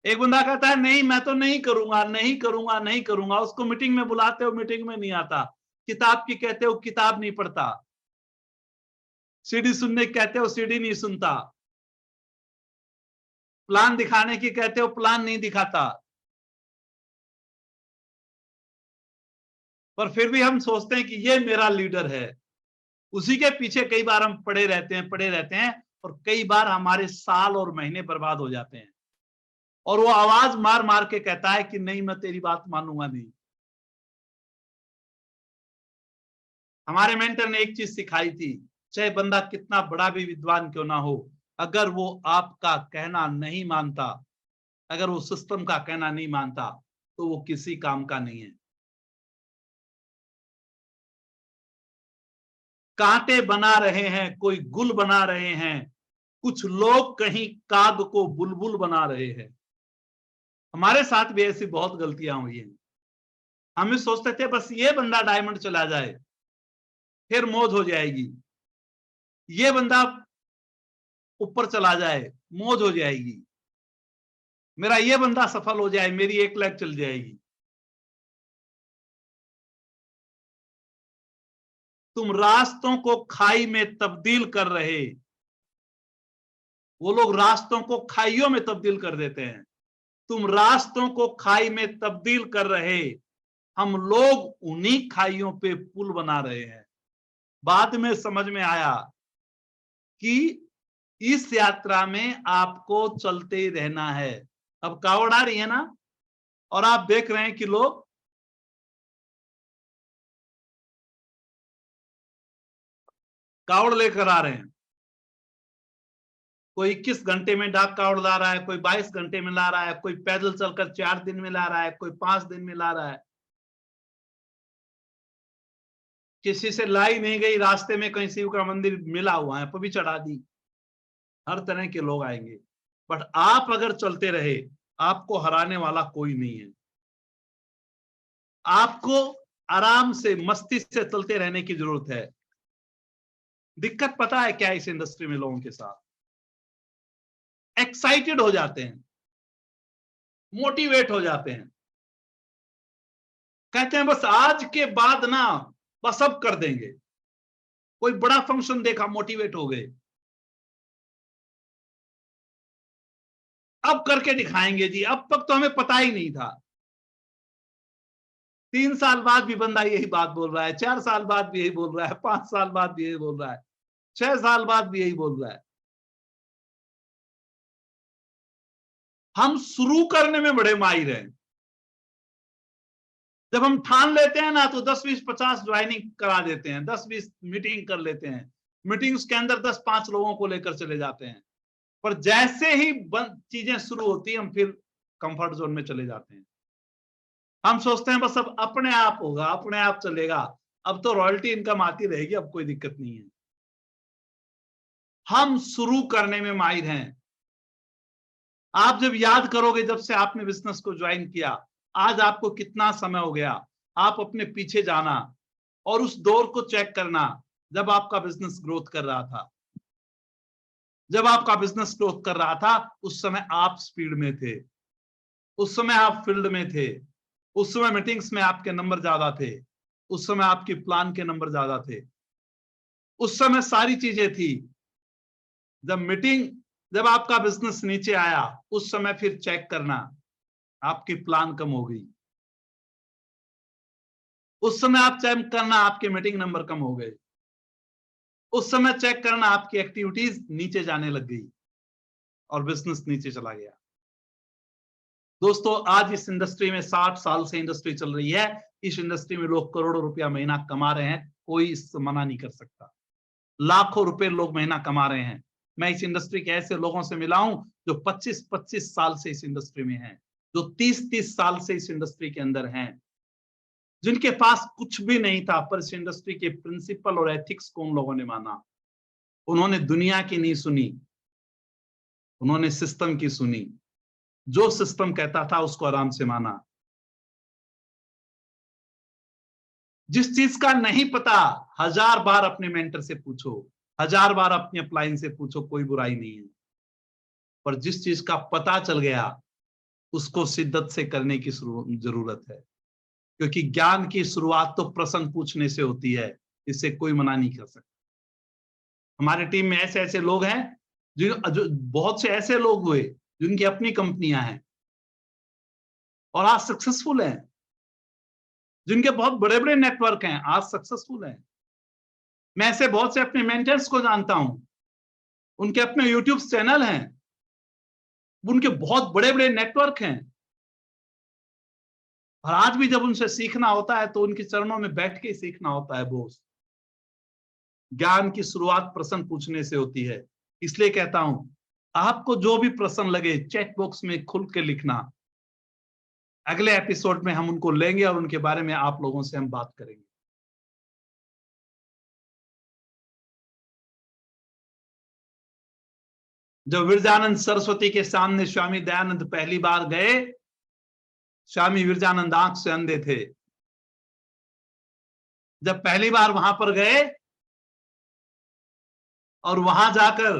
एक बंदा कहता है नहीं मैं तो नहीं करूंगा, नहीं करूंगा, नहीं करूंगा। उसको मीटिंग में बुलाते हो, मीटिंग में नहीं आता। किताब की कहते हो, किताब नहीं पढ़ता। सीडी सुनने की कहते हो, सीडी नहीं सुनता। प्लान दिखाने की कहते हो, प्लान नहीं दिखाता। पर फिर भी हम सोचते हैं कि ये मेरा लीडर है। उसी के पीछे कई बार हम पड़े रहते हैं, और कई बार हमारे साल और महीने बर्बाद हो जाते हैं। और वो आवाज मार मार के कहता है कि नहीं मैं तेरी बात मानूंगा नहीं। हमारे मेंटर ने एक चीज सिखाई थी, चाहे बंदा कितना बड़ा भी विद्वान क्यों ना हो, अगर वो आपका कहना नहीं मानता, अगर वो सिस्टम का कहना नहीं मानता, तो वो किसी काम का नहीं है। कांटे बना रहे हैं, कोई गुल बना रहे हैं, कुछ लोग कहीं काग को बुलबुल बना रहे हैं। हमारे साथ भी ऐसी बहुत गलतियां हुई हैं। हम भी सोचते थे बस ये बंदा डायमंड चला जाए फिर मौज हो जाएगी, ये बंदा ऊपर चला जाए मौज हो जाएगी, मेरा ये बंदा सफल हो जाए मेरी 1 लाख चल जाएगी। तुम रास्तों को खाई में तब्दील कर रहे, वो लोग रास्तों को खाइयों में तब्दील कर देते हैं, तुम रास्तों को खाई में तब्दील कर रहे, हम लोग उन्हीं खाइयों पे पुल बना रहे हैं। बाद में समझ में आया कि इस यात्रा में आपको चलते ही रहना है। अब कावड़ आ रही है ना, और आप देख रहे हैं कि लोग कावड़ लेकर आ रहे हैं। कोई 21 घंटे में डाक कावड़ ला रहा है, कोई 22 घंटे में ला रहा है, कोई पैदल चलकर 4 दिन में ला रहा है, कोई 5 दिन में ला रहा है। किसी से लाई नहीं गई, रास्ते में कहीं शिव का मंदिर मिला हुआ है, भी चढ़ा दी। हर तरह के लोग आएंगे, बट आप अगर चलते रहे, आपको हराने वाला कोई नहीं है। आपको आराम से मस्ती से चलते रहने की जरूरत है। दिक्कत पता है क्या इस इंडस्ट्री में लोगों के साथ? एक्साइटेड हो जाते हैं, मोटिवेट हो जाते हैं, कहते हैं बस आज के बाद ना बस अब कर देंगे। कोई बड़ा फंक्शन देखा, मोटिवेट हो गए, अब करके दिखाएंगे जी, अब तक तो हमें पता ही नहीं था। 3 साल बाद भी बंदा यही बात बोल रहा है, 4 साल बाद भी यही बोल रहा है, 5 साल बाद भी यही बोल रहा है, 6 साल बाद भी यही बोल रहा है। हम शुरू करने में बड़े माहिर हैं। जब हम ठान लेते हैं ना तो 10 20 50 ज्वाइनिंग करा देते हैं, 10 20 मीटिंग कर लेते हैं, मीटिंग्स के अंदर 10 5 लोगों को लेकर चले जाते हैं, पर जैसे ही चीजें शुरू होती है हम फिर कंफर्ट जोन में चले जाते हैं। हम सोचते हैं बस अब अपने आप होगा, अपने आप चलेगा, अब तो रॉयल्टी इनकम आती रहेगी, अब कोई दिक्कत नहीं है। हम शुरू करने में माहिर हैं। आप जब याद करोगे, जब से आपने बिजनेस को ज्वाइन किया, आज आपको कितना समय हो गया, आप अपने पीछे जाना और उस दौर को चेक करना जब आपका बिजनेस ग्रोथ कर रहा था। जब आपका बिजनेस ग्रोथ कर रहा था उस समय आप स्पीड में थे, उस समय आप फील्ड में थे, उस समय मीटिंग्स में आपके नंबर ज्यादा थे, उस समय आपकी प्लान के नंबर ज्यादा थे, उस समय सारी चीजें थी। जब आपका बिजनेस नीचे आया उस समय फिर चेक करना, आपकी प्लान कम हो गई, उस समय आप चेक करना आपके मीटिंग नंबर कम हो गए, उस समय चेक करना आपकी एक्टिविटीज नीचे जाने लग गई और बिजनेस नीचे चला गया। दोस्तों, आज इस इंडस्ट्री में 60 साल से इंडस्ट्री चल रही है, इस इंडस्ट्री में लोग करोड़ों रुपया महीना कमा रहे हैं, कोई इससे मना नहीं कर सकता। लाखों रुपए लोग महीना कमा रहे हैं। मैं इस इंडस्ट्री के ऐसे लोगों से मिला हूं जो 25-25 साल से इस इंडस्ट्री में हैं, जो 30-30 साल से इस इंडस्ट्री के अंदर हैं, जिनके पास कुछ भी नहीं था, पर इस इंडस्ट्री के प्रिंसिपल और एथिक्स को उन लोगों ने माना। उन्होंने दुनिया की नहीं सुनी, उन्होंने सिस्टम की सुनी। जो सिस्टम कहता था उसको आराम से माना। जिस चीज का नहीं पता 1000 बार अपने मेंटर से पूछो, 1000 बार अपनी अपलाइन से पूछो, कोई बुराई नहीं है। पर जिस चीज का पता चल गया उसको शिद्दत से करने की जरूरत है, क्योंकि ज्ञान की शुरुआत तो प्रश्न पूछने से होती है, इससे कोई मना नहीं कर सकता। हमारे टीम में ऐसे ऐसे लोग हैं जो बहुत से ऐसे लोग हुए जिनकी अपनी कंपनियां हैं और आज सक्सेसफुल हैं, जिनके बहुत बड़े बड़े नेटवर्क हैं, आज सक्सेसफुल हैं। मैं ऐसे बहुत से अपने मेंटर्स को जानता हूं, उनके अपने यूट्यूब चैनल हैं, उनके बहुत बड़े बड़े नेटवर्क हैं, और आज भी जब उनसे सीखना होता है तो उनके चरणों में बैठ के सीखना होता है। बोस, ज्ञान की शुरुआत प्रश्न पूछने से होती है। इसलिए कहता हूं, आपको जो भी प्रश्न लगे चैट बॉक्स में खुल के लिखना। अगले एपिसोड में हम उनको लेंगे और उनके बारे में आप लोगों से हम बात करेंगे। जब विरजानंद सरस्वती के सामने स्वामी दयानंद पहली बार गए, स्वामी विरजानंद आंख से अंधे थे। जब पहली बार वहां पर गए और वहां जाकर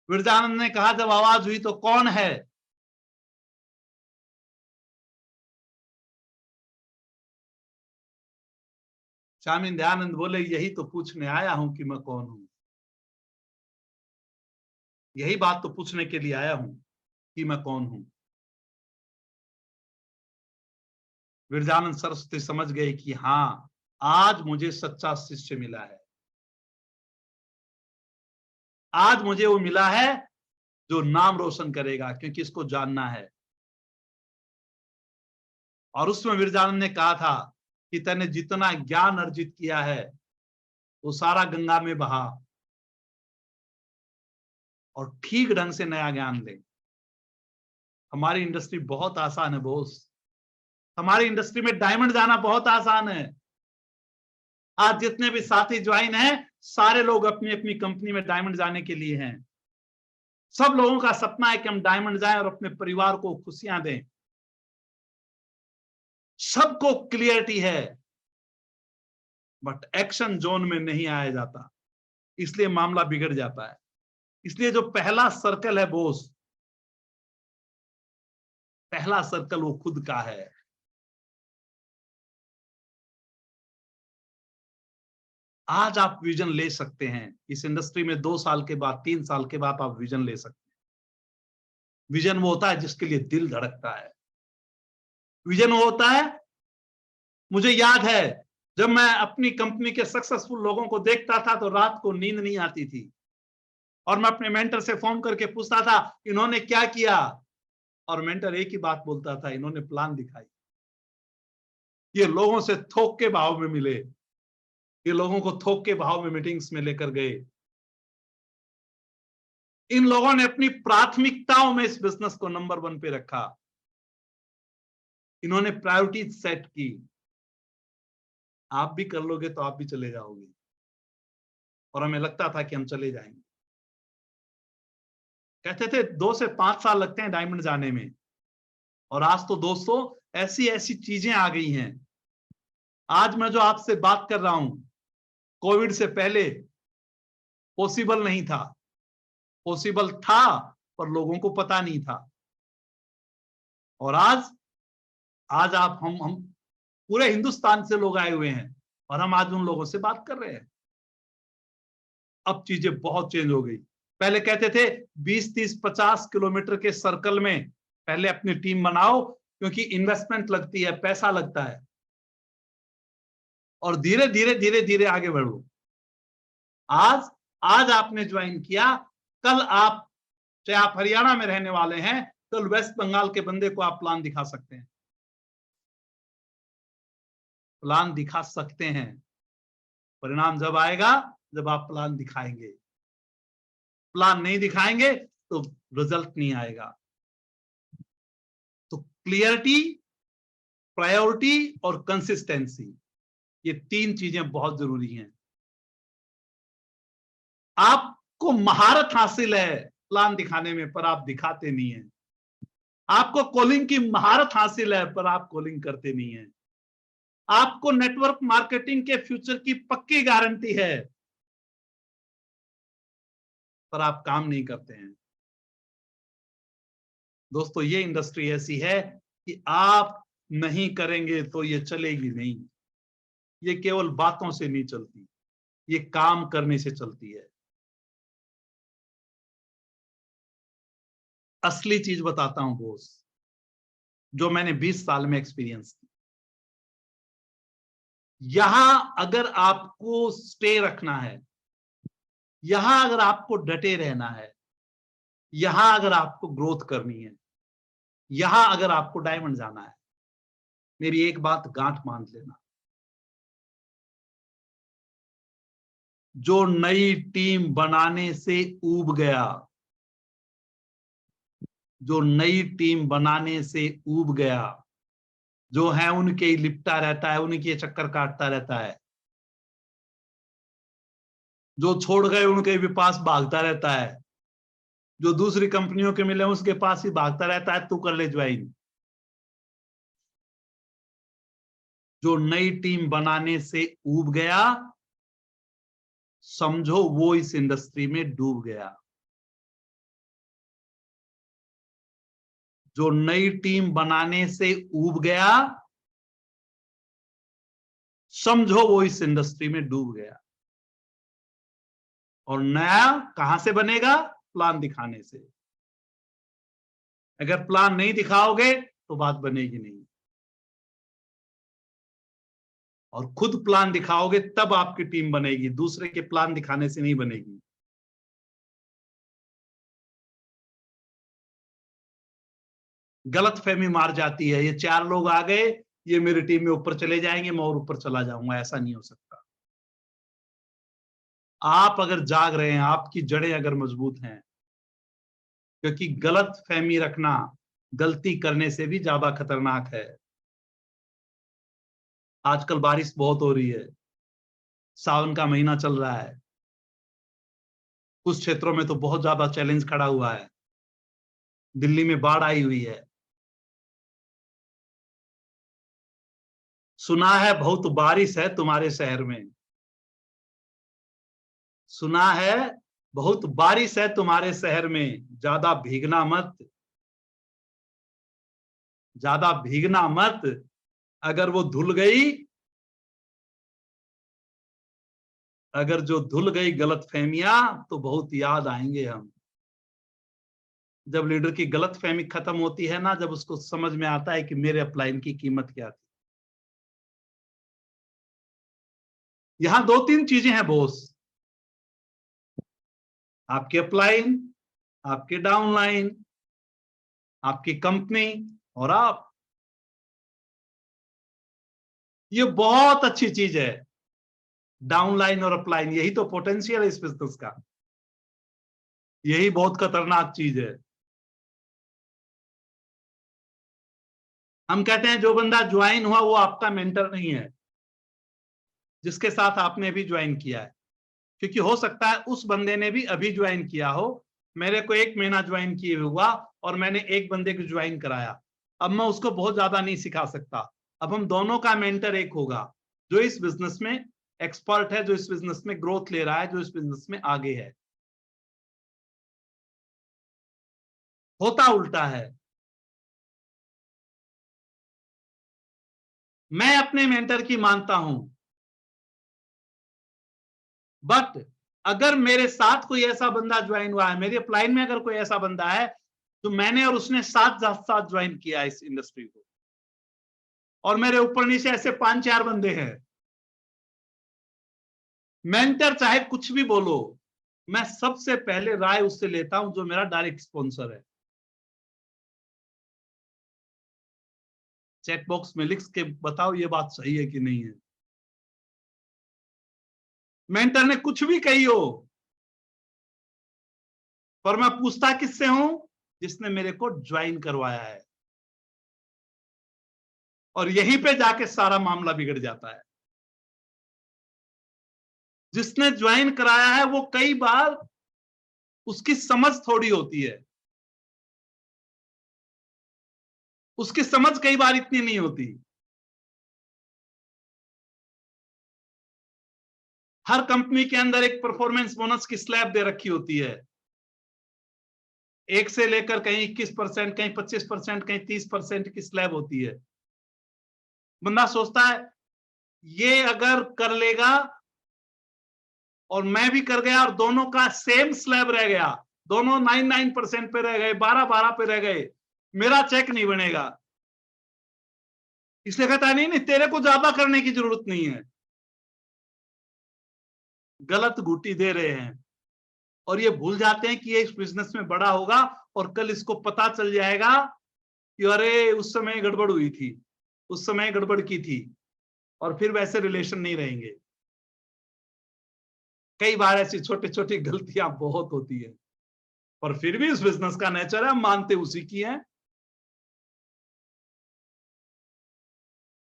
विरजानंद ने कहा, जब आवाज हुई तो कौन है, स्वामी दयानंद बोले, यही तो पूछने आया हूं कि मैं कौन हूं। यही बात तो पूछने के लिए आया हूं कि मैं कौन हूं। विरजानंद सरस्वती समझ गए कि हाँ, आज मुझे सच्चा शिष्य मिला है। आज मुझे वो मिला है जो नाम रोशन करेगा, क्योंकि इसको जानना है। और उसमें विरजानंद ने कहा था कि तूने जितना ज्ञान अर्जित किया है वो सारा गंगा में बहा और ठीक ढंग से नया ज्ञान दे। हमारी इंडस्ट्री बहुत आसान है बॉस। हमारी इंडस्ट्री में डायमंड जाना बहुत आसान है। आज जितने भी साथी ज्वाइन हैं, सारे लोग अपनी अपनी कंपनी में डायमंड जाने के लिए हैं। सब लोगों का सपना है कि हम डायमंड जाएं और अपने परिवार को खुशियां दें। सबको क्लियरिटी है, बट एक्शन जोन में नहीं आया जाता, इसलिए मामला बिगड़ जाता है। इसलिए जो पहला सर्कल है बॉस, पहला सर्कल वो खुद का है। आज आप विजन ले सकते हैं। इस इंडस्ट्री में 2 साल के बाद, 3 साल के बाद आप विजन ले सकते हैं। विजन वो होता है जिसके लिए दिल धड़कता है। विजन वो होता है, मुझे याद है जब मैं अपनी कंपनी के सक्सेसफुल लोगों को देखता था तो रात को नींद नहीं आती थी, और मैं अपने मेंटर से फोन करके पूछता था इन्होंने क्या किया, और मेंटर एक ही बात बोलता था, इन्होंने प्लान दिखाई। ये लोगों से थोक के भाव में मिले, ये लोगों को थोक के भाव में मीटिंग्स में लेकर गए। इन लोगों ने अपनी प्राथमिकताओं में इस बिजनेस को नंबर 1 पे रखा। इन्होंने प्रायोरिटी सेट की। आप भी कर लोगे तो आप भी चले जाओगे, और हमें लगता था कि हम चले जाएंगे। कहते थे 2 से 5 साल लगते हैं डायमंड जाने में, और आज तो दोस्तों ऐसी ऐसी चीजें आ गई हैं। आज मैं जो आपसे बात कर रहा हूं, कोविड से पहले पॉसिबल नहीं था। पॉसिबल था पर लोगों को पता नहीं था। और आज आप हम पूरे हिंदुस्तान से लोग आए हुए हैं, और हम आज उन लोगों से बात कर रहे हैं। अब चीजें बहुत चेंज हो गई। पहले कहते थे 20, 30, 50 किलोमीटर के सर्कल में पहले अपनी टीम बनाओ, क्योंकि इन्वेस्टमेंट लगती है, पैसा लगता है, और धीरे धीरे धीरे धीरे आगे बढ़ो। आज आपने ज्वाइन किया, कल आप, चाहे आप हरियाणा में रहने वाले हैं, कल वेस्ट बंगाल के बंदे को आप प्लान दिखा सकते हैं। प्लान दिखा सकते हैं। परिणाम जब आएगा जब आप प्लान दिखाएंगे। प्लान नहीं दिखाएंगे तो रिजल्ट नहीं आएगा। तो क्लियरिटी, प्रायोरिटी और कंसिस्टेंसी, ये 3 चीजें बहुत जरूरी हैं। आपको महारत हासिल है प्लान दिखाने में, पर आप दिखाते नहीं हैं। आपको कॉलिंग की महारत हासिल है, पर आप कॉलिंग करते नहीं हैं। आपको नेटवर्क मार्केटिंग के फ्यूचर की पक्की गारंटी है, पर आप काम नहीं करते हैं। दोस्तों, ये इंडस्ट्री ऐसी है कि आप नहीं करेंगे तो ये चलेगी नहीं। ये केवल बातों से नहीं चलती, ये काम करने से चलती है। असली चीज बताता हूं बॉस, जो मैंने 20 साल में एक्सपीरियंस की। यहां अगर आपको स्टे रखना है, यहां अगर आपको डटे रहना है, यहां अगर आपको ग्रोथ करनी है, यहां अगर आपको डायमंड जाना है, मेरी एक बात गांठ बांध लेना, जो नई टीम बनाने से ऊब गया, जो नई टीम बनाने से ऊब गया, जो है उनके ही लिपटा रहता है, उनके चक्कर काटता रहता है, जो छोड़ गए उनके भी पास भागता रहता है, जो दूसरी कंपनियों के मिले उसके पास ही भागता रहता है, तू कर ले ज्वाइन। जो नई टीम बनाने से ऊब गया, समझो वो इस इंडस्ट्री में डूब गया। जो नई टीम बनाने से ऊब गया, समझो वो इस इंडस्ट्री में डूब गया। और नया कहां से बनेगा? प्लान दिखाने से। अगर प्लान नहीं दिखाओगे तो बात बनेगी नहीं, और खुद प्लान दिखाओगे तब आपकी टीम बनेगी, दूसरे के प्लान दिखाने से नहीं बनेगी। गलतफहमी मार जाती है, ये 4 लोग आ गए, ये मेरी टीम में ऊपर चले जाएंगे, मैं और ऊपर चला जाऊंगा, ऐसा नहीं हो सकता। आप अगर जाग रहे हैं, आपकी जड़ें अगर मजबूत हैं, क्योंकि गलतफहमी रखना गलती करने से भी ज्यादा खतरनाक है। आजकल बारिश बहुत हो रही है, सावन का महीना चल रहा है, कुछ क्षेत्रों में तो बहुत ज्यादा चैलेंज खड़ा हुआ है। दिल्ली में बाढ़ आई हुई है। सुना है बहुत बारिश है तुम्हारे शहर में, सुना है बहुत बारिश है तुम्हारे शहर में, ज्यादा भीगना मत, ज्यादा भीगना मत। अगर वो धुल गई, अगर जो धुल गई गलतफहमियां, तो बहुत याद आएंगे हम। जब लीडर की गलतफहमी खत्म होती है ना, जब उसको समझ में आता है कि मेरे अपलाइन की कीमत क्या थी। यहां 2-3 चीजें हैं बॉस, आपके अपलाइन, आपके डाउनलाइन, आपकी कंपनी और आप। ये बहुत अच्छी चीज है, डाउनलाइन और अपलाइन, यही तो पोटेंशियल है इस बिजनेस का, यही बहुत खतरनाक चीज है। हम कहते हैं जो बंदा ज्वाइन हुआ वो आपका मेंटर नहीं है, जिसके साथ आपने भी ज्वाइन किया है, क्योंकि हो सकता है उस बंदे ने भी अभी ज्वाइन किया हो। मेरे को 1 महीना ज्वाइन किए हुआ, और मैंने एक बंदे को ज्वाइन कराया, अब मैं उसको बहुत ज्यादा नहीं सिखा सकता। अब हम दोनों का मेंटर एक होगा, जो इस बिजनेस में एक्सपर्ट है, जो इस बिजनेस में ग्रोथ ले रहा है, जो इस बिजनेस में आगे है। होता उल्टा है। मैं अपने मेंटर की मानता हूं, बट अगर मेरे साथ कोई ऐसा बंदा ज्वाइन हुआ है, मेरी अपलाइन में अगर कोई ऐसा बंदा है, तो मैंने और उसने साथ साथ ज्वाइन किया इस इंडस्ट्री को, और मेरे ऊपर नीचे ऐसे 5-4 बंदे हैं। मेंटर चाहे कुछ भी बोलो, मैं सबसे पहले राय उससे लेता हूं जो मेरा डायरेक्ट स्पॉन्सर है। चैट बॉक्स में लिख के बताओ ये बात सही है कि नहीं है। मेंटर ने कुछ भी कही हो, पर मैं पूछता किससे हूं? जिसने मेरे को ज्वाइन करवाया है, और यहीं पे जाके सारा मामला बिगड़ जाता है। जिसने ज्वाइन कराया है वो कई बार, उसकी समझ थोड़ी होती है, उसकी समझ कई बार इतनी नहीं होती। हर कंपनी के अंदर एक परफॉर्मेंस बोनस की स्लैब दे रखी होती है, 1 से लेकर कहीं 21%, कहीं 25%, कहीं 30% की स्लैब होती है। बंदा सोचता है ये अगर कर लेगा और मैं भी कर गया, और दोनों का सेम स्लैब रह गया, दोनों 99% पे रह गए, 12-12 पे रह गए, मेरा चेक नहीं बनेगा। इसलिए कहता है नहीं नहीं, तेरे को ज्यादा करने की जरूरत नहीं है। गलत गुटी दे रहे हैं, और ये भूल जाते हैं कि ये इस बिजनेस में बड़ा होगा, और कल इसको पता चल जाएगा कि अरे उस समय गड़बड़ हुई थी, उस समय गड़बड़ की थी, और फिर वैसे रिलेशन नहीं रहेंगे। कई बार ऐसी छोटी छोटी गलतियां बहुत होती है, पर फिर भी इस बिजनेस का नेचर है, हम मानते उसी की है,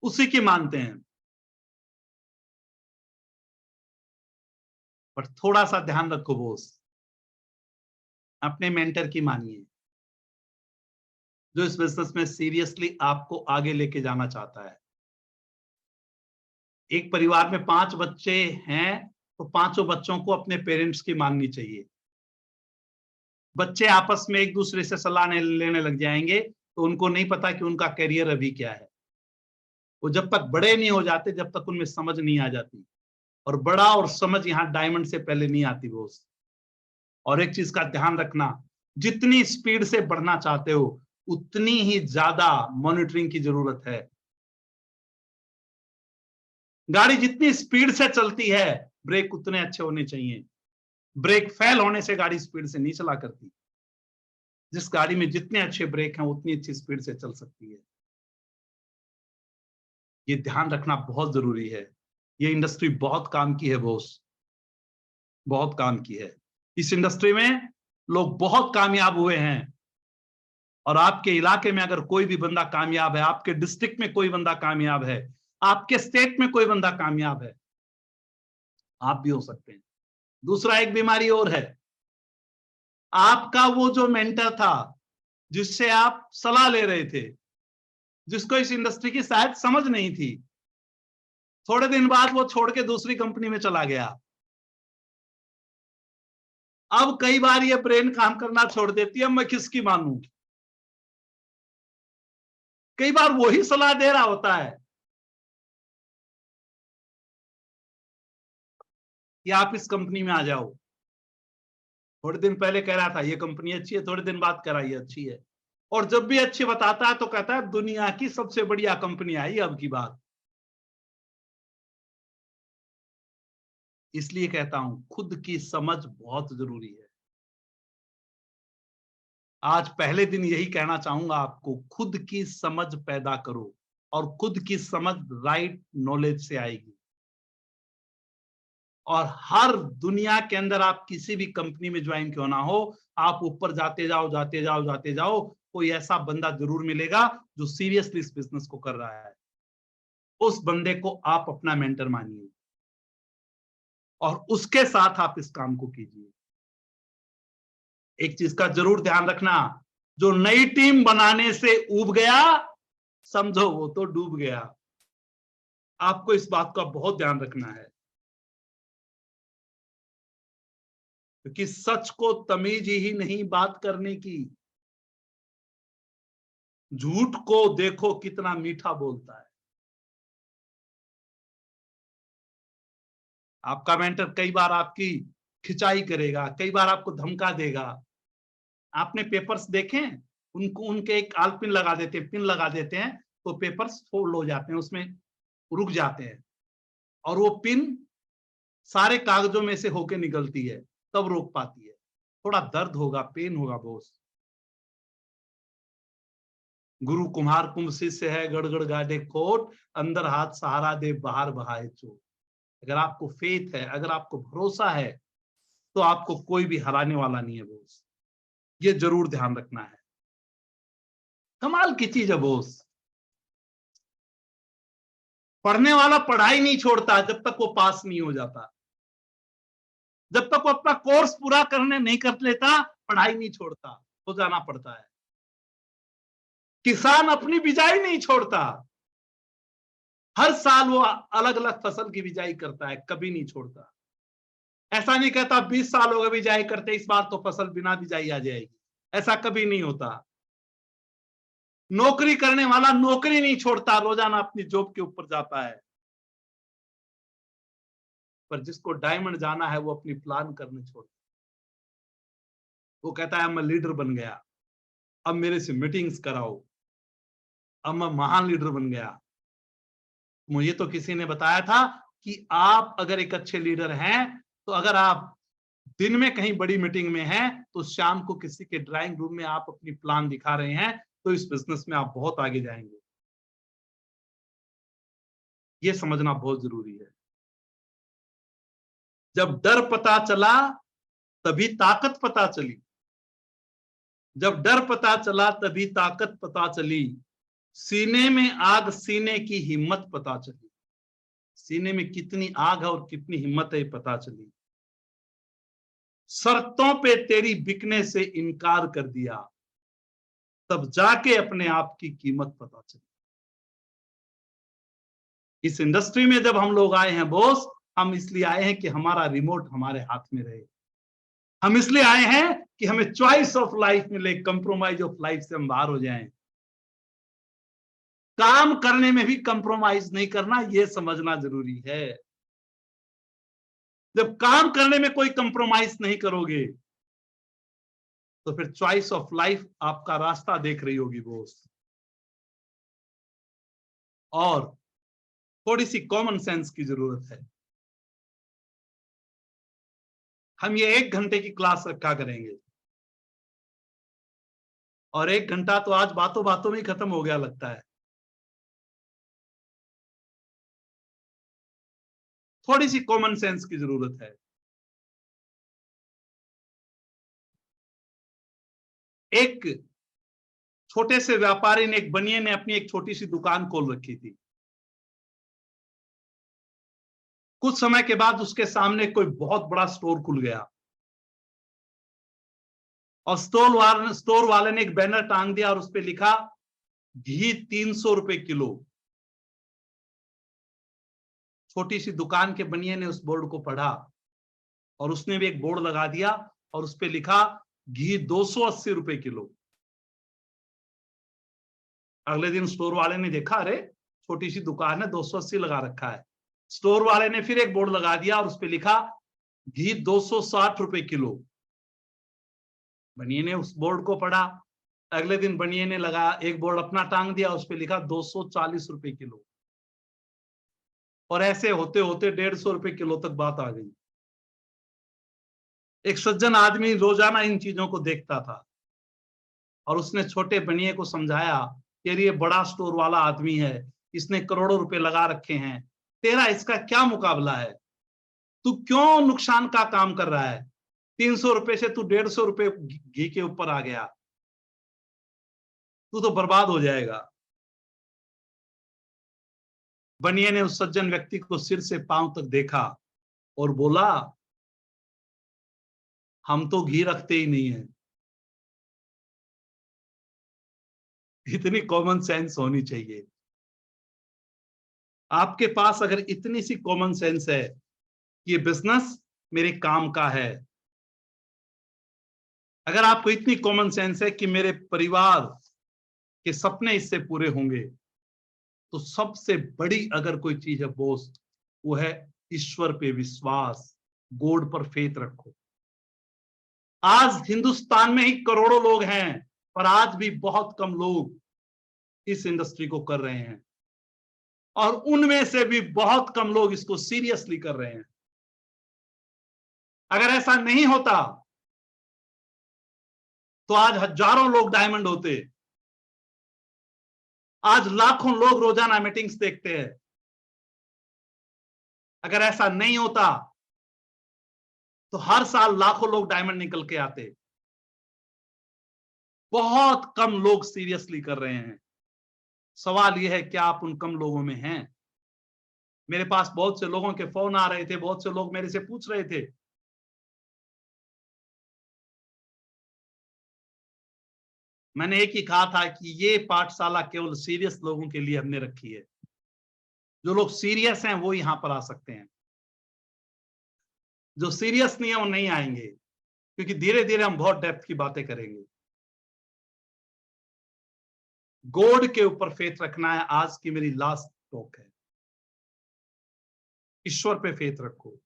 उसी की मानते हैं। पर थोड़ा सा ध्यान रखो बॉस, अपने मेंटर की मानिए, जो इस बिजनेस में सीरियसली आपको आगे लेके जाना चाहता है। एक परिवार में 5 बच्चे हैं, तो पांचों बच्चों को अपने पेरेंट्स की माननी चाहिए। बच्चे आपस में एक दूसरे से सलाह लेने लग जाएंगे तो उनको नहीं पता कि उनका करियर अभी क्या है। वो जब तक बड़े नहीं हो जाते, जब तक उनमें समझ नहीं आ जाती, और बड़ा और समझ यहाँ डायमंड से पहले नहीं आती दोस्त। और एक चीज का ध्यान रखना, जितनी स्पीड से बढ़ना चाहते हो उतनी ही ज्यादा मॉनिटरिंग की जरूरत है। गाड़ी जितनी स्पीड से चलती है, ब्रेक उतने अच्छे होने चाहिए। ब्रेक फेल होने से गाड़ी स्पीड से नहीं चला करती। जिस गाड़ी में जितने अच्छे ब्रेक हैं उतनी अच्छी स्पीड से चल सकती है। ये ध्यान रखना बहुत जरूरी है। ये इंडस्ट्री बहुत काम की है बॉस, बहुत काम की है। इस इंडस्ट्री में लोग बहुत कामयाब हुए हैं, और आपके इलाके में अगर कोई भी बंदा कामयाब है, आपके डिस्ट्रिक्ट में कोई बंदा कामयाब है, आपके स्टेट में कोई बंदा कामयाब है, आप भी हो सकते हैं। दूसरा एक बीमारी और है, आपका वो जो मेंटर था जिससे आप सलाह ले रहे थे, जिसको इस इंडस्ट्री की शायद समझ नहीं थी, थोड़े दिन बाद वो छोड़ के दूसरी कंपनी में चला गया। अब कई बार ये ब्रेन काम करना छोड़ देती है, मैं किसकी मानूं। कई बार वही सलाह दे रहा होता है कि आप इस कंपनी में आ जाओ। थोड़े दिन पहले कह रहा था ये कंपनी अच्छी है, थोड़े दिन बाद कह रहा ये अच्छी है, और जब भी अच्छी बताता है तो कहता है दुनिया की सबसे बढ़िया कंपनी आई अब की बात। इसलिए कहता हूं खुद की समझ बहुत जरूरी है। आज पहले दिन यही कहना चाहूंगा आपको, खुद की समझ पैदा करो, और खुद की समझ राइट नॉलेज से आएगी। और हर दुनिया के अंदर आप किसी भी कंपनी में ज्वाइन क्यों ना हो, आप ऊपर जाते जाओ जाते जाओ जाते जाओ, कोई ऐसा बंदा जरूर मिलेगा जो सीरियसली इस बिजनेस को कर रहा है। उस बंदे को आप अपना मेंटर मानिए और उसके साथ आप इस काम को कीजिए। एक चीज का जरूर ध्यान रखना, जो नई टीम बनाने से ऊब गया, समझो वो तो डूब गया। आपको इस बात का बहुत ध्यान रखना है, क्योंकि सच को तमीज ही नहीं बात करने की। झूठ को देखो कितना मीठा बोलता है। आपका मेंटर कई बार आपकी खिंचाई करेगा, कई बार आपको धमका देगा। आपने पेपर्स देखे, उनको उनके एक आल पिन लगा देते हैं, पिन लगा देते हैं, तो पेपर्स फोल्ड हो जाते हैं, उसमें रुक जाते हैं, और वो पिन सारे कागजों में से होके निकलती है, तब रोक पाती है। थोड़ा दर्द होगा, पेन होगा बॉस। गुरु कुम्हार कुंभ शिष्य है, गड़गड़ गाडे कोट, अंदर हाथ सहारा दे बाहर बहाए चोट। अगर आपको फेथ है, अगर आपको भरोसा है, तो आपको कोई भी हराने वाला नहीं है बॉस। ये जरूर ध्यान रखना है। कमाल की चीज है बॉस, पढ़ने वाला पढ़ाई नहीं छोड़ता जब तक वो पास नहीं हो जाता। जब तक वो अपना कोर्स पूरा करने नहीं कर लेता, पढ़ाई नहीं छोड़ता, तो जाना पड़ता है। किसान अपनी बिजाई नहीं छोड़ता, हर साल वो अलग अलग फसल की बिजाई करता है, कभी नहीं छोड़ता। ऐसा नहीं कहता 20 साल हो गए बिजाई करते, इस बार तो फसल बिना बिजाई आ जाएगी, ऐसा कभी नहीं होता। नौकरी करने वाला नौकरी नहीं छोड़ता, रोजाना अपनी जॉब के ऊपर जाता है। पर जिसको डायमंड जाना है वो अपनी प्लान करने छोड़ता है। वो कहता है मैं लीडर बन गया, अब मेरे से मीटिंग्स कराओ, अब मैं महान लीडर बन गया। मुझे तो किसी ने बताया था कि आप अगर एक अच्छे लीडर हैं, तो अगर आप दिन में कहीं बड़ी मीटिंग में हैं, तो शाम को किसी के ड्राइंग रूम में आप अपनी प्लान दिखा रहे हैं, तो इस बिजनेस में आप बहुत आगे जाएंगे। ये समझना बहुत जरूरी है। जब डर पता चला तभी ताकत पता चली, जब डर पता चला तभी ताकत पता चली, सीने में आग सीने की हिम्मत पता चली। सीने में कितनी आग है और कितनी हिम्मत है पता चली। शर्तों पे तेरी बिकने से इनकार कर दिया, तब जाके अपने आप की कीमत पता चली। इस इंडस्ट्री में जब हम लोग आए हैं बॉस, हम इसलिए आए हैं कि हमारा रिमोट हमारे हाथ में रहे। हम इसलिए आए हैं कि हमें चॉइस ऑफ लाइफ मिले, कंप्रोमाइज ऑफ लाइफ से हम बाहर हो जाएं। काम करने में भी कंप्रोमाइज नहीं करना, यह समझना जरूरी है। जब काम करने में कोई कंप्रोमाइज नहीं करोगे तो फिर चॉइस ऑफ लाइफ आपका रास्ता देख रही होगी बॉस। और थोड़ी सी कॉमन सेंस की जरूरत है। हम ये 1 घंटे की क्लास रखा करेंगे, और 1 घंटा तो आज बातों बातों में ही खत्म हो गया लगता है। थोड़ी सी कॉमन सेंस की जरूरत है। एक छोटे से व्यापारी ने, एक बनिए ने अपनी एक छोटी सी दुकान खोल रखी थी। कुछ समय के बाद उसके सामने कोई बहुत बड़ा स्टोर खुल गया, और स्टोर वाले ने एक बैनर टांग दिया और उस पर लिखा घी 300 रुपए किलो। छोटी सी दुकान के बनिए ने उस बोर्ड को पढ़ा और उसने भी एक बोर्ड लगा दिया और उस पर लिखा घी 280 रुपए किलो। अगले दिन स्टोर वाले ने देखा, अरे छोटी सी दुकान है, 280 लगा रखा है। स्टोर वाले ने फिर एक बोर्ड लगा दिया और उस पर लिखा घी 260 रुपए किलो। बनिए ने उस बोर्ड को पढ़ा। अगले दिन बनिए ने लगा एक बोर्ड अपना टांग दिया, उस पर लिखा 240 रुपए किलो। और ऐसे होते होते 150 रुपए किलो तक बात आ गई। एक सज्जन आदमी रोजाना इन चीजों को देखता था और उसने छोटे बनिए को समझाया कि ये बड़ा स्टोर वाला आदमी है, इसने करोड़ों रुपए लगा रखे हैं, तेरा इसका क्या मुकाबला है? तू क्यों नुकसान का काम कर रहा है? 300 रुपए से तू 150 रुपए घी के ऊपर आ गया, तू तो बर्बाद हो जाएगा। बनिए ने उस सज्जन व्यक्ति को सिर से पांव तक देखा और बोला, हम तो घी रखते ही नहीं है। इतनी कॉमन सेंस होनी चाहिए। आपके पास अगर इतनी सी कॉमन सेंस है कि ये बिजनेस मेरे काम का है, अगर आपको इतनी कॉमन सेंस है कि मेरे परिवार के सपने इससे पूरे होंगे, तो सबसे बड़ी अगर कोई चीज है बॉस, वो है ईश्वर पे विश्वास, गॉड पर फेथ रखो। आज हिंदुस्तान में ही करोड़ों लोग हैं, पर आज भी बहुत कम लोग इस इंडस्ट्री को कर रहे हैं, और उनमें से भी बहुत कम लोग इसको सीरियसली कर रहे हैं। अगर ऐसा नहीं होता तो आज हजारों लोग डायमंड होते, आज लाखों लोग रोजाना मीटिंग्स देखते हैं। अगर ऐसा नहीं होता तो हर साल लाखों लोग डायमंड निकल के आते। बहुत कम लोग सीरियसली कर रहे हैं। सवाल यह है, क्या आप उन कम लोगों में हैं? मेरे पास बहुत से लोगों के फोन आ रहे थे, बहुत से लोग मेरे से पूछ रहे थे, मैंने एक ही कहा था कि ये पाठशाला केवल सीरियस लोगों के लिए हमने रखी है। जो लोग सीरियस हैं वो यहां पर आ सकते हैं, जो सीरियस नहीं है वो नहीं आएंगे, क्योंकि धीरे धीरे हम बहुत डेप्थ की बातें करेंगे। गॉड के ऊपर फेथ रखना है, आज की मेरी लास्ट टॉक है। ईश्वर पे फेथ रखो।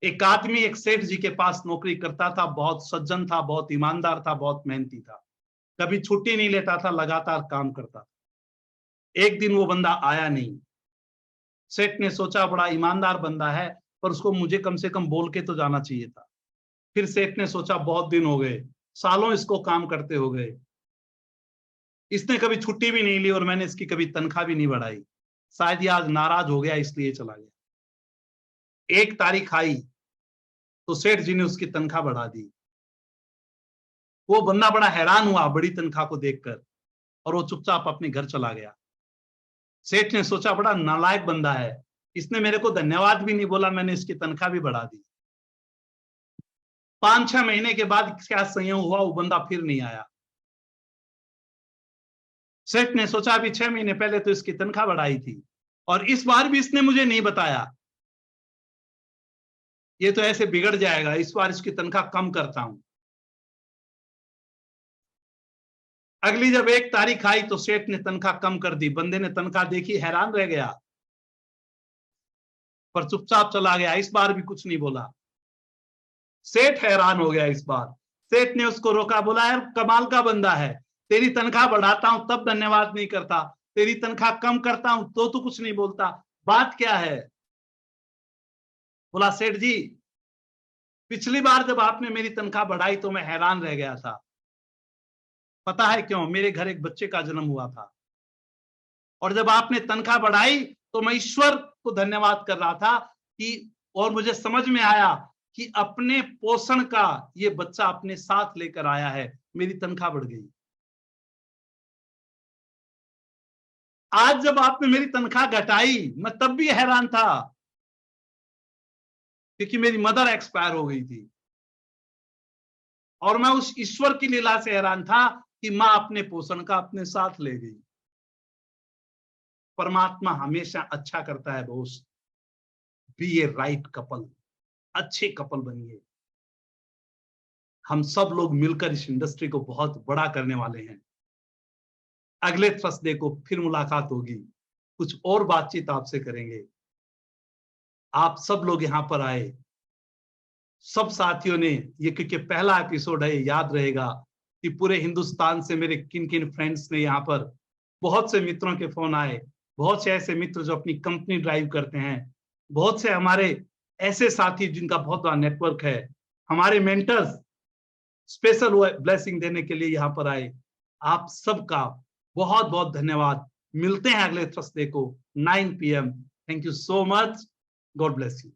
एक आदमी एक सेठ जी के पास नौकरी करता था, बहुत सज्जन था, बहुत ईमानदार था, बहुत मेहनती था, कभी छुट्टी नहीं लेता था, लगातार काम करता था। एक दिन वो बंदा आया नहीं। सेठ ने सोचा बड़ा ईमानदार बंदा है, पर उसको मुझे कम से कम बोल के तो जाना चाहिए था। फिर सेठ ने सोचा बहुत दिन हो गए, सालों इसको काम करते हो गए, इसने कभी छुट्टी भी नहीं ली और मैंने इसकी कभी तनख्वाह भी नहीं बढ़ाई, शायद ये आज नाराज हो गया इसलिए चला गया। 1 तारीख आई तो सेठ जी ने उसकी तनख्वाह बढ़ा दी। वो बंदा बड़ा हैरान हुआ बड़ी तनख्वाह को देखकर, और वो चुपचाप अपने घर चला गया। सेठ ने सोचा बड़ा नालायक बंदा है, इसने मेरे को धन्यवाद भी नहीं बोला, मैंने इसकी तनख्वाह भी बढ़ा दी। 5-6 महीने के बाद क्या संयोग हुआ, वो बंदा फिर नहीं आया। सेठ ने सोचा अभी 6 महीने पहले तो इसकी तनख्वाह बढ़ाई थी और इस बार भी इसने मुझे नहीं बताया, ये तो ऐसे बिगड़ जाएगा, इस बार इसकी तनख्वाह कम करता हूं। अगली जब 1 तारीख आई तो सेठ ने तनख्वाह कम कर दी। बंदे ने तनख्वाह देखी, हैरान रह गया, पर चुपचाप चला गया, इस बार भी कुछ नहीं बोला। सेठ हैरान हो गया इस बार। सेठ ने उसको रोका, बोला यार कमाल का बंदा है, तेरी तनख्वाह बढ़ाता हूं तब धन्यवाद नहीं करता, तेरी तनख्वाह कम करता हूं तो तू कुछ नहीं बोलता, बात क्या है? बोला सेठ जी, पिछली बार जब आपने मेरी तनख्वाह बढ़ाई तो मैं हैरान रह गया था, पता है क्यों? मेरे घर एक बच्चे का जन्म हुआ था और जब आपने तनख्वाह बढ़ाई तो मैं ईश्वर को धन्यवाद कर रहा था कि, और मुझे समझ में आया कि अपने पोषण का ये बच्चा अपने साथ लेकर आया है, मेरी तनख्वाह बढ़ गई। आज जब आपने मेरी तनख्वाह घटाई मैं तब भी हैरान था क्योंकि मेरी मदर एक्सपायर हो गई थी और मैं उस ईश्वर की लीला से हैरान था कि मां अपने पोषण का अपने साथ ले गई। परमात्मा हमेशा अच्छा करता है दोस्त। बी ए राइट कपल, अच्छे कपल बनिए। हम सब लोग मिलकर इस इंडस्ट्री को बहुत बड़ा करने वाले हैं। अगले थर्सडे को फिर मुलाकात होगी, कुछ और बातचीत आपसे करेंगे। आप सब लोग यहां पर आए, सब साथियों ने, ये क्योंकि पहला एपिसोड है, याद रहेगा कि पूरे हिंदुस्तान से मेरे किन किन फ्रेंड्स ने, यहाँ पर बहुत से मित्रों के फोन आए, बहुत से ऐसे मित्र जो अपनी कंपनी ड्राइव करते हैं, बहुत से हमारे ऐसे साथी जिनका बहुत बड़ा नेटवर्क है, हमारे मेंटर्स स्पेशल ब्लेसिंग देने के लिए यहाँ पर आए। आप सबका बहुत बहुत धन्यवाद। मिलते हैं अगले थर्सडे को 9 PM। Thank you so much. God bless you.